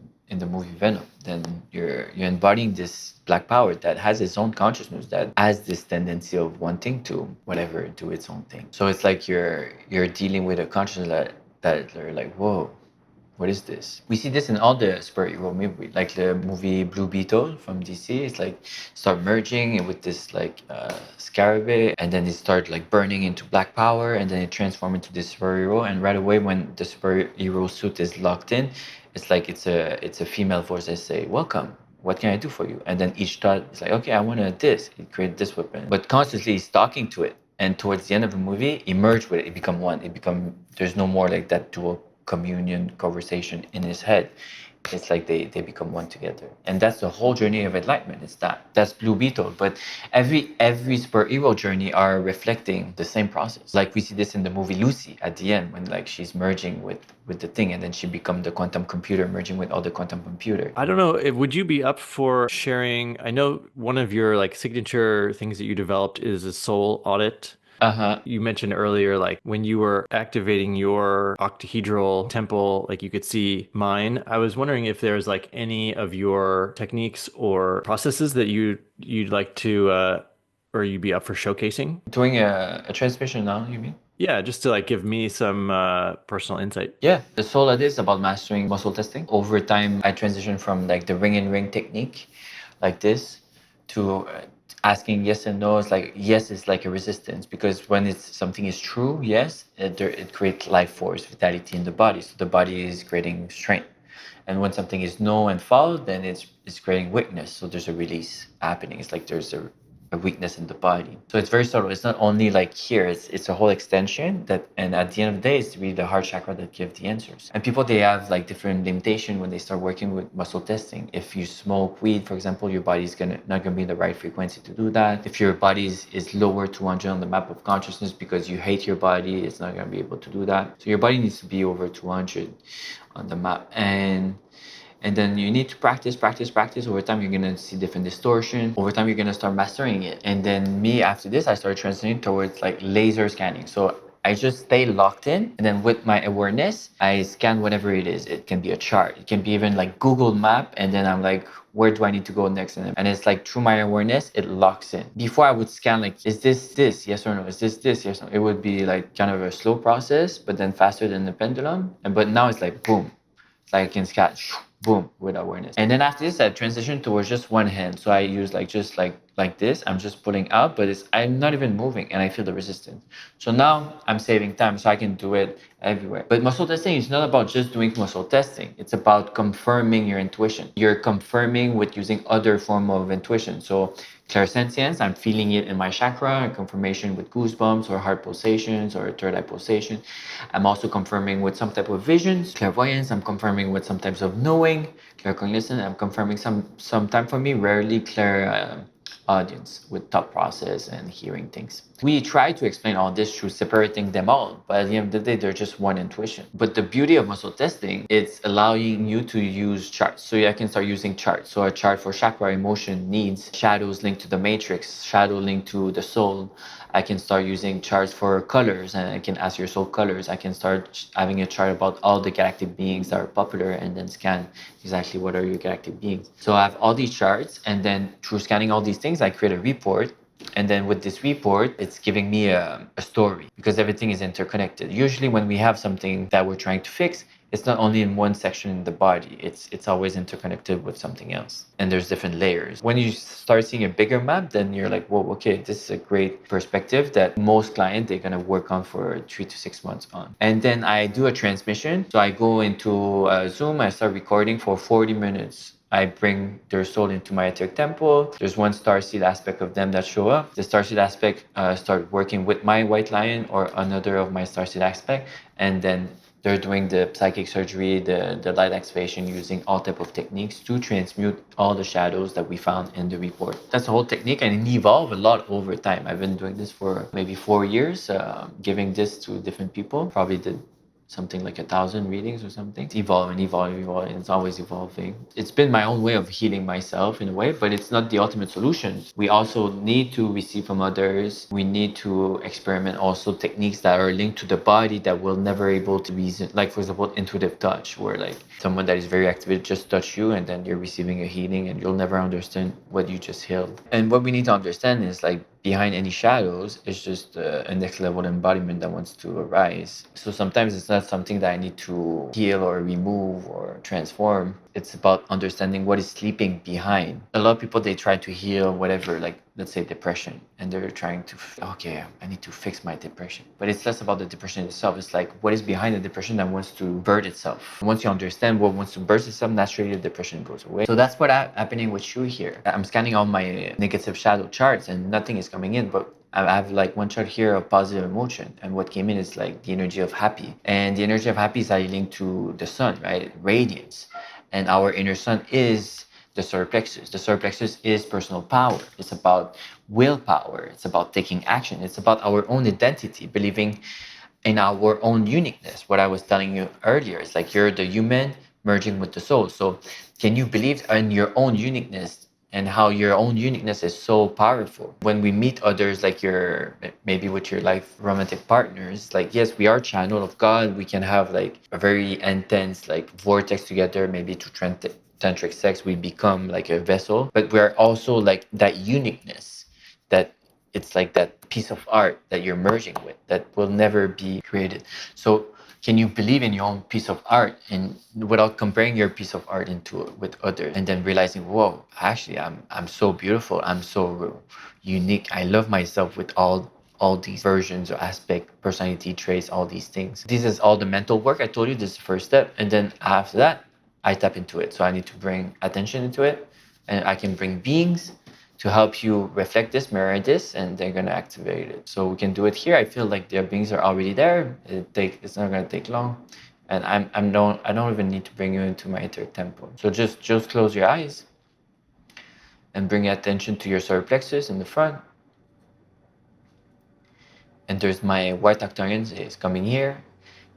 movie Venom, then you're embodying this black power that has its own consciousness, that has this tendency of wanting to whatever do its own thing. So it's like you're dealing with a consciousness that they're like, whoa, what is this? We see this in all the superhero movies, like the movie Blue Beetle from DC. It's like start merging with this like scarabée, and then it start like burning into black power, and then it transform into this superhero. And right away, when the superhero suit is locked in, it's like it's a female voice that say, "Welcome. What can I do for you?" And then each thought is like, "Okay, I want this." It create this weapon, but constantly he's talking to it. And towards the end of the movie, it merge with it. It become one. It become there's no more like that dual communion conversation in his head. It's like they become one together, and that's the whole journey of enlightenment. It's that's Blue Beetle. But every superhero journey are reflecting the same process. Like we see this in the movie Lucy at the end, when like she's merging with the thing, and then she become the quantum computer merging with all the quantum computer. I don't know. Would you be up for sharing? I know one of your like signature things that you developed is a soul audit. Uh-huh. You mentioned earlier, like when you were activating your octahedral temple, like you could see mine. I was wondering if there's like any of your techniques or processes that you'd like to, or you'd be up for showcasing. Doing a transmission now, you mean? Yeah, just to like give me some personal insight. Yeah, the soul it is about mastering muscle testing. Over time, I transitioned from like the ring and ring technique, like this, to asking yes and no. It's like yes is like a resistance, because when it's something is true, yes, it creates life force, vitality in the body. So the body is creating strength. And when something is no and false, then it's creating weakness. So there's a release happening. It's like there's a weakness in the body. So it's very subtle. It's not only like here, it's a whole extension that, and at the end of the day, it's really the heart chakra that gives the answers. And people, they have like different limitation when they start working with muscle testing. If you smoke weed, for example, your body's not gonna be in the right frequency to do that. If your body is lower 200 on the map of consciousness because you hate your body, it's not gonna be able to do that. So your body needs to be over 200 on the map. And And then you need to practice, practice, practice. Over time, you're gonna see different distortion. Over time, you're gonna start mastering it. And then me, after this, I started transitioning towards like laser scanning. So I just stay locked in, and then with my awareness, I scan whatever it is. It can be a chart, it can be even like Google Map, and then I'm like, where do I need to go next? And it's like through my awareness, it locks in. Before I would scan like, is this, yes or no? Is this, yes or no? It would be like kind of a slow process, but then faster than the pendulum. And but now it's like boom, it's like I can scan, boom, with awareness. And then after this, I transitioned towards just one hand. So I use like just like this. I'm just pulling out, but it's I'm not even moving, and I feel the resistance. So now I'm saving time, so I can do it everywhere. But muscle testing is not about just doing muscle testing. It's about confirming your intuition. You're confirming with using other form of intuition. So clairsentience, I'm feeling it in my chakra, confirmation with goosebumps or heart pulsations or third eye pulsation. I'm also confirming with some type of visions, clairvoyance. I'm confirming with some types of knowing, claircognizance. I'm confirming sometime for me, rarely clear audience with thought process and hearing things. We try to explain all this through separating them all, but at the end of the day, they're just one intuition. But the beauty of muscle testing, it's allowing you to use charts. So I can start using charts. So a chart for chakra, emotion, needs, shadows linked to the matrix, shadow linked to the soul. I can start using charts for colors, and I can ask your soul colors. I can start having a chart about all the galactic beings that are popular, and then scan exactly what are your galactic beings. So I have all these charts, and then through scanning all these things, I create a report. And then with this report, it's giving me a story, because everything is interconnected. Usually, when we have something that we're trying to fix, it's not only in one section in the body, it's always interconnected with something else, and there's different layers. When you start seeing a bigger map, then you're like, whoa, okay, this is a great perspective that most clients they're going to work on for 3 to 6 months on. And then I do a transmission. So I go into Zoom, I start recording for 40 minutes. I bring their soul into my etheric temple. There's one starseed aspect of them that show up. The starseed aspect start working with my white lion or another of my starseed aspect, and then they're doing the psychic surgery, the light activation, using all type of techniques to transmute all the shadows that we found in the report. That's the whole technique, and it evolved a lot over time. I've been doing this for maybe 4 years, giving this to different people. Probably did something like 1,000 readings or something. It's evolving, evolving, evolving. It's always evolving. It's been my own way of healing myself in a way, but it's not the ultimate solution. We also need to receive from others. We need to experiment also techniques that are linked to the body that we'll never able to reason. Like for example, intuitive touch, where like someone that is very activated just touch you, and then you're receiving a healing, and you'll never understand what you just healed. And what we need to understand is like behind any shadows is just a next level embodiment that wants to arise. So sometimes it's not something that I need to heal or remove or transform. It's about understanding what is sleeping behind. A lot of people they try to heal whatever, like let's say depression, and they're trying to okay, I need to fix my depression. But it's less about the depression itself. It's like what is behind the depression that wants to birth itself. Once you understand what wants to birth itself, naturally the depression goes away. So that's what happening with you here. I'm scanning all my negative shadow charts, and nothing is coming in, but I have like one chart here of positive emotion, and what came in is like the energy of happy, and the energy of happy is linked to the sun, right? Radiance, and our inner sun is the solar plexus. The solar plexus is personal power. It's about willpower. It's about taking action. It's about our own identity, believing in our own uniqueness. What I was telling you earlier is like you're the human merging with the soul. So can you believe in your own uniqueness and how your own uniqueness is so powerful? When we meet others, like your maybe with your life romantic partners, like yes, we are channel of God. We can have like a very intense like vortex together, maybe to tantric sex, we become like a vessel, but we're also like that uniqueness that it's like that piece of art that you're merging with that will never be created. So can you believe in your own piece of art and without comparing your piece of art into with others, and then realizing, whoa, actually I'm so beautiful, I'm so unique, I love myself with all these versions or aspect, personality traits, all these things. This is all the mental work I told you. This is the first step, and then after that I tap into it. So I need to bring attention into it, and I can bring beings to help you reflect this, mirror this, and they're gonna activate it. So we can do it here. I feel like their beings are already there. It's not gonna take long, and I don't even need to bring you into my etheric temple. So just close your eyes and bring your attention to your solar plexus in the front. And there's my white Arcturian. He's coming here.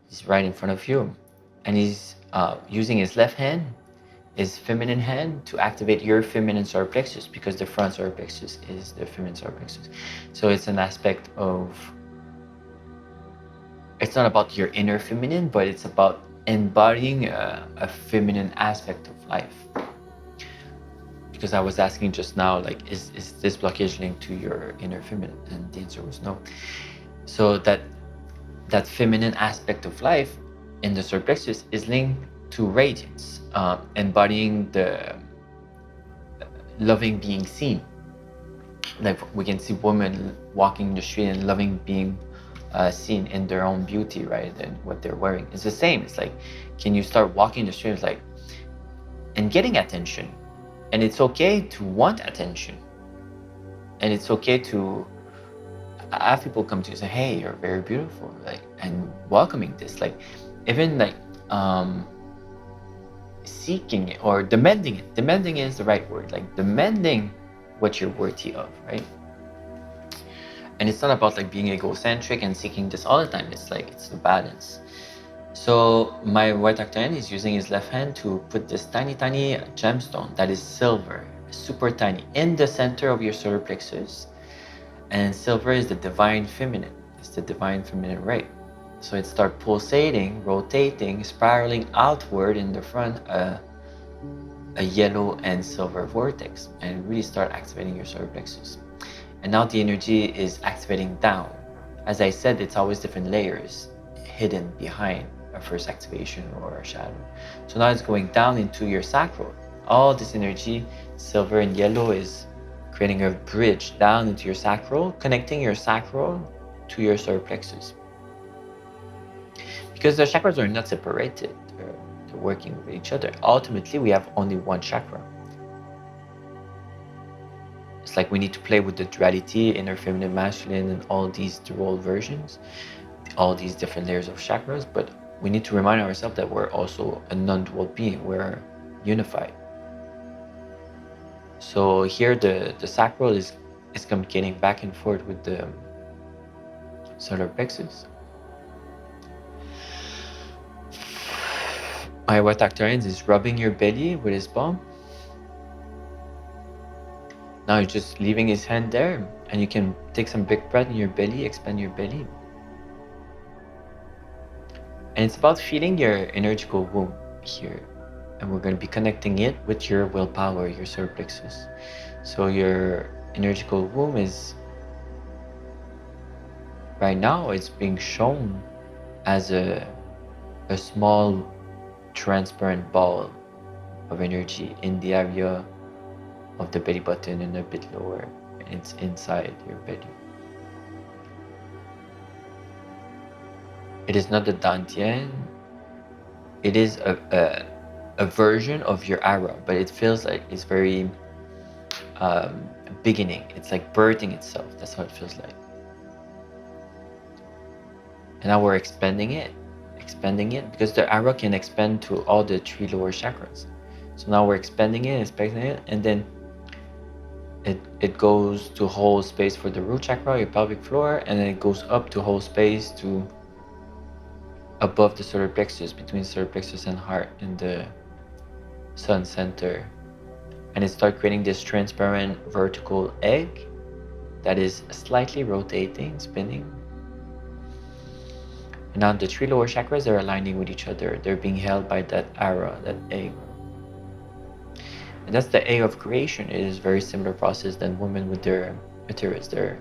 He's right in front of you, and he's using his left hand. is feminine hand to activate your feminine solar plexus, because the front solar plexus is the feminine solar plexus. So it's an aspect of, it's not about your inner feminine, but it's about embodying a feminine aspect of life. Because I was asking just now, like, is this blockage linked to your inner feminine? And the answer was no. So that feminine aspect of life in the solar plexus is linked to radiance, embodying the loving being seen. Like we can see women walking in the street and loving being seen in their own beauty, right? And what they're wearing. It's the same. It's like, can you start walking the street, like, and getting attention? And it's okay to want attention. And it's okay to have people come to you and say, hey, you're very beautiful, like, and welcoming this, like, even like seeking it or demanding it. Demanding is the right word, like demanding what you're worthy of, right? And it's not about like being egocentric and seeking this all the time. It's like, it's the balance. So my white Octarian is using his left hand to put this tiny gemstone that is silver, super tiny, in the center of your solar plexus. And silver is the divine feminine. It's the divine feminine ray. So it starts pulsating, rotating, spiraling outward in the front, a yellow and silver vortex, and really start activating your solar plexus. And now the energy is activating down. As I said, it's always different layers hidden behind a first activation or a shadow. So now it's going down into your sacral. All this energy, silver and yellow, is creating a bridge down into your sacral, connecting your sacral to your solar plexus. Because the chakras are not separated, they're working with each other. Ultimately, we have only one chakra. It's like we need to play with the duality, inner feminine, masculine, and all these dual versions, all these different layers of chakras, but we need to remind ourselves that we're also a non-dual being, we're unified. So here the sacral is communicating back and forth with the solar plexus. My white Octarian is rubbing your belly with his palm. Now he's just leaving his hand there, and you can take some big breath in your belly, expand your belly. And it's about feeling your energetical womb here. And we're going to be connecting it with your willpower, your solar plexus. So your energetical womb is, right now, it's being shown as a small transparent ball of energy in the area of the belly button and a bit lower. It's inside your belly. It is not the dantian. It is a version of your aura, but it feels like it's very beginning. It's like birthing itself. That's how it feels like. And now we're expanding it because the aura can expand to all the 3 lower chakras. So now we're expanding it, and then it goes to hold space for the root chakra, your pelvic floor, and then it goes up to hold space to above the solar plexus, between solar plexus and heart in the sun center. And it starts creating this transparent vertical egg that is slightly rotating, spinning. And now the 3 lower chakras are aligning with each other. They're being held by that aura, that egg. And that's the egg of creation. It is a very similar process than women with their uterus. They're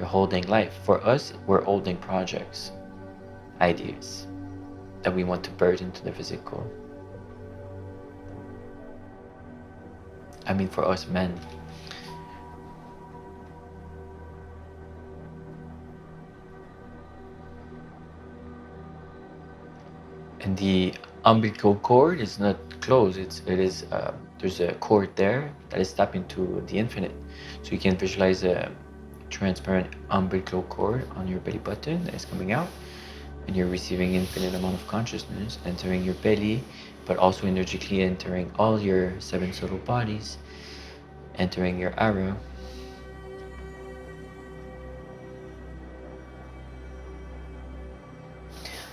holding life. For us, we're holding projects, ideas that we want to birth into the physical. I mean, for us men. And the umbilical cord is not closed. There's a cord there that is tapped into the infinite. So you can visualize a transparent umbilical cord on your belly button that is coming out, and you're receiving infinite amount of consciousness entering your belly, but also energetically entering all your 7 subtle bodies, entering your aura.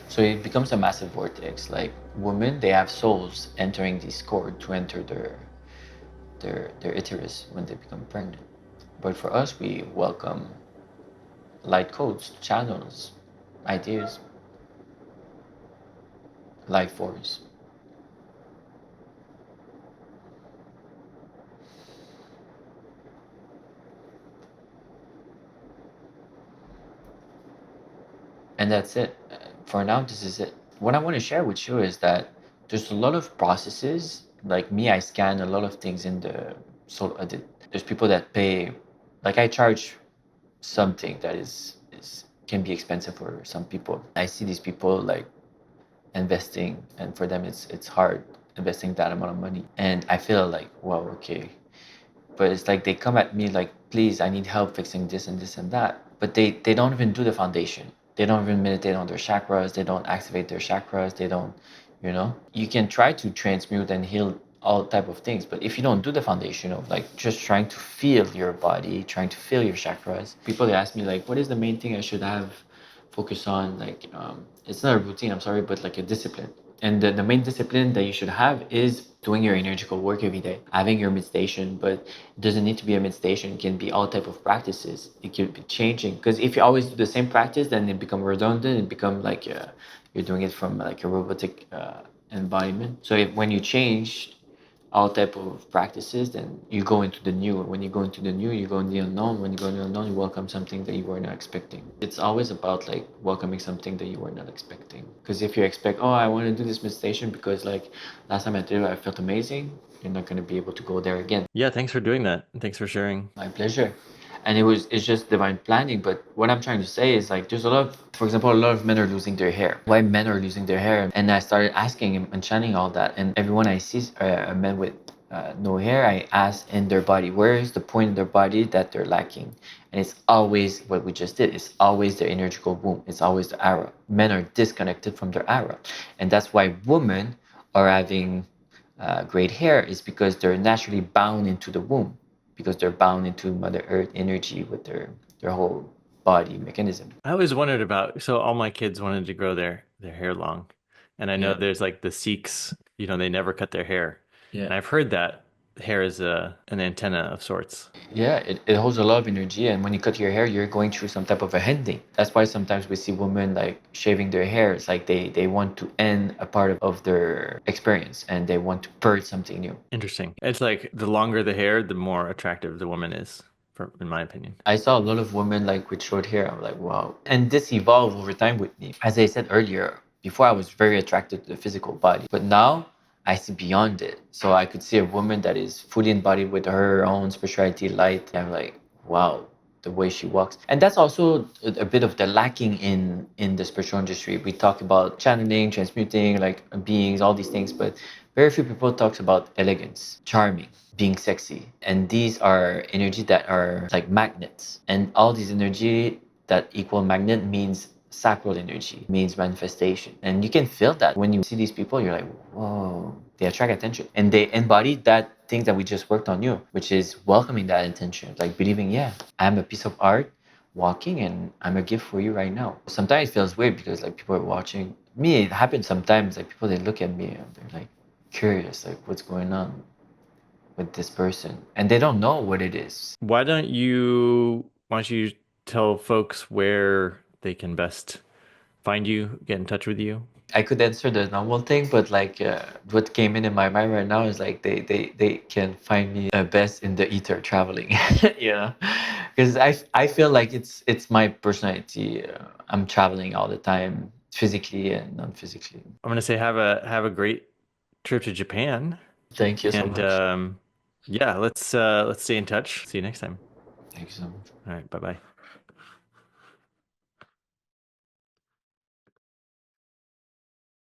So it becomes a massive vortex. Like women, they have souls entering this cord to enter their uterus when they become pregnant. But for us, we welcome light codes, channels, ideas, life force. And that's it. For now, this is it. What I want to share with you is that there's a lot of processes. Like me, I scan a lot of things in the so there's people that pay, like I charge something that is can be expensive for some people. I see these people like investing, and for them it's hard investing that amount of money. And I feel like, wow, okay, but it's like they come at me like, please, I need help fixing this and this and that, but they don't even do the foundation. They don't even meditate on their chakras. They don't activate their chakras. They don't, you know, you can try to transmute and heal all type of things, but if you don't do the foundation of like just trying to feel your body, trying to feel your chakras. People, they ask me like, what is the main thing I should have focus on? Like, it's not a routine, I'm sorry, but like a discipline. And the main discipline that you should have is doing your energetical work every day, having your meditation. But it doesn't need to be a meditation. It can be all type of practices. It could be changing, because if you always do the same practice, then it become redundant. It become like you're doing it from like a robotic embodiment. So when you change all type of practices, then you go into the new. When you go into the new, you go in the unknown. When you go in the unknown, you welcome something that you were not expecting. It's always about like welcoming something that you were not expecting. Because if you expect, oh, I want to do this meditation because like last time I did it, I felt amazing, you're not going to be able to go there again. Yeah, thanks for doing that. Thanks for sharing. My pleasure. And it's just divine planning. But what I'm trying to say is like there's a lot of, for example, a lot of men are losing their hair. Why men are losing their hair? And I started asking and chanting all that. And everyone I see, a men with no hair, I ask in their body, where is the point in their body that they're lacking? And it's always what we just did. It's always the energical womb. It's always the aura. Men are disconnected from their aura. And that's why women are having great hair, is because they're naturally bound into the womb, because they're bound into Mother Earth energy with their whole body mechanism. I always wondered about, so all my kids wanted to grow their hair long. And I know Yeah, there's like the Sikhs, they never cut their hair. yeah, And I've heard that hair is an antenna of sorts. yeah. It holds a lot of energy, and when you cut your hair, you're going through some type of a ending. That's why sometimes we see women like shaving their hair. It's like they want to end a part of their experience, and they want to birth something new. Interesting. It's like the longer the hair, the more attractive the woman is, in my opinion. I saw a lot of women like with short hair. I'm like, wow. And this evolved over time with me. As I said earlier, before I was very attracted to the physical body, but now I see beyond it. So I could see a woman that is fully embodied with her own spirituality, light. I'm like, wow, the way she walks. And that's also a bit of the lacking in the spiritual industry. We talk about channeling, transmuting, like beings, all these things, but very few people talks about elegance, charming, being sexy. And these are energy that are like magnets. And all these energy that equal magnet means sacral energy, means manifestation. And you can feel that when you see these people, you're like, whoa, they attract attention. And they embody that thing that we just worked on you, which is welcoming that attention, like believing, yeah, I'm a piece of art walking and I'm a gift for you right now. Sometimes it feels weird because like people are watching me. It happens sometimes, like people, they look at me and they're like curious, like what's going on with this person, and they don't know what it is. Why don't you tell folks where they can best find you, get in touch with you? I could answer the normal thing, but like what came in my mind right now is like they can find me best in the ether traveling, you know, because I feel like it's my personality. I'm traveling all the time, physically and non-physically. I'm gonna say have a great trip to Japan, Thank you so and much. yeah, let's stay in touch. See you next time. Thank you so much. All right, bye bye.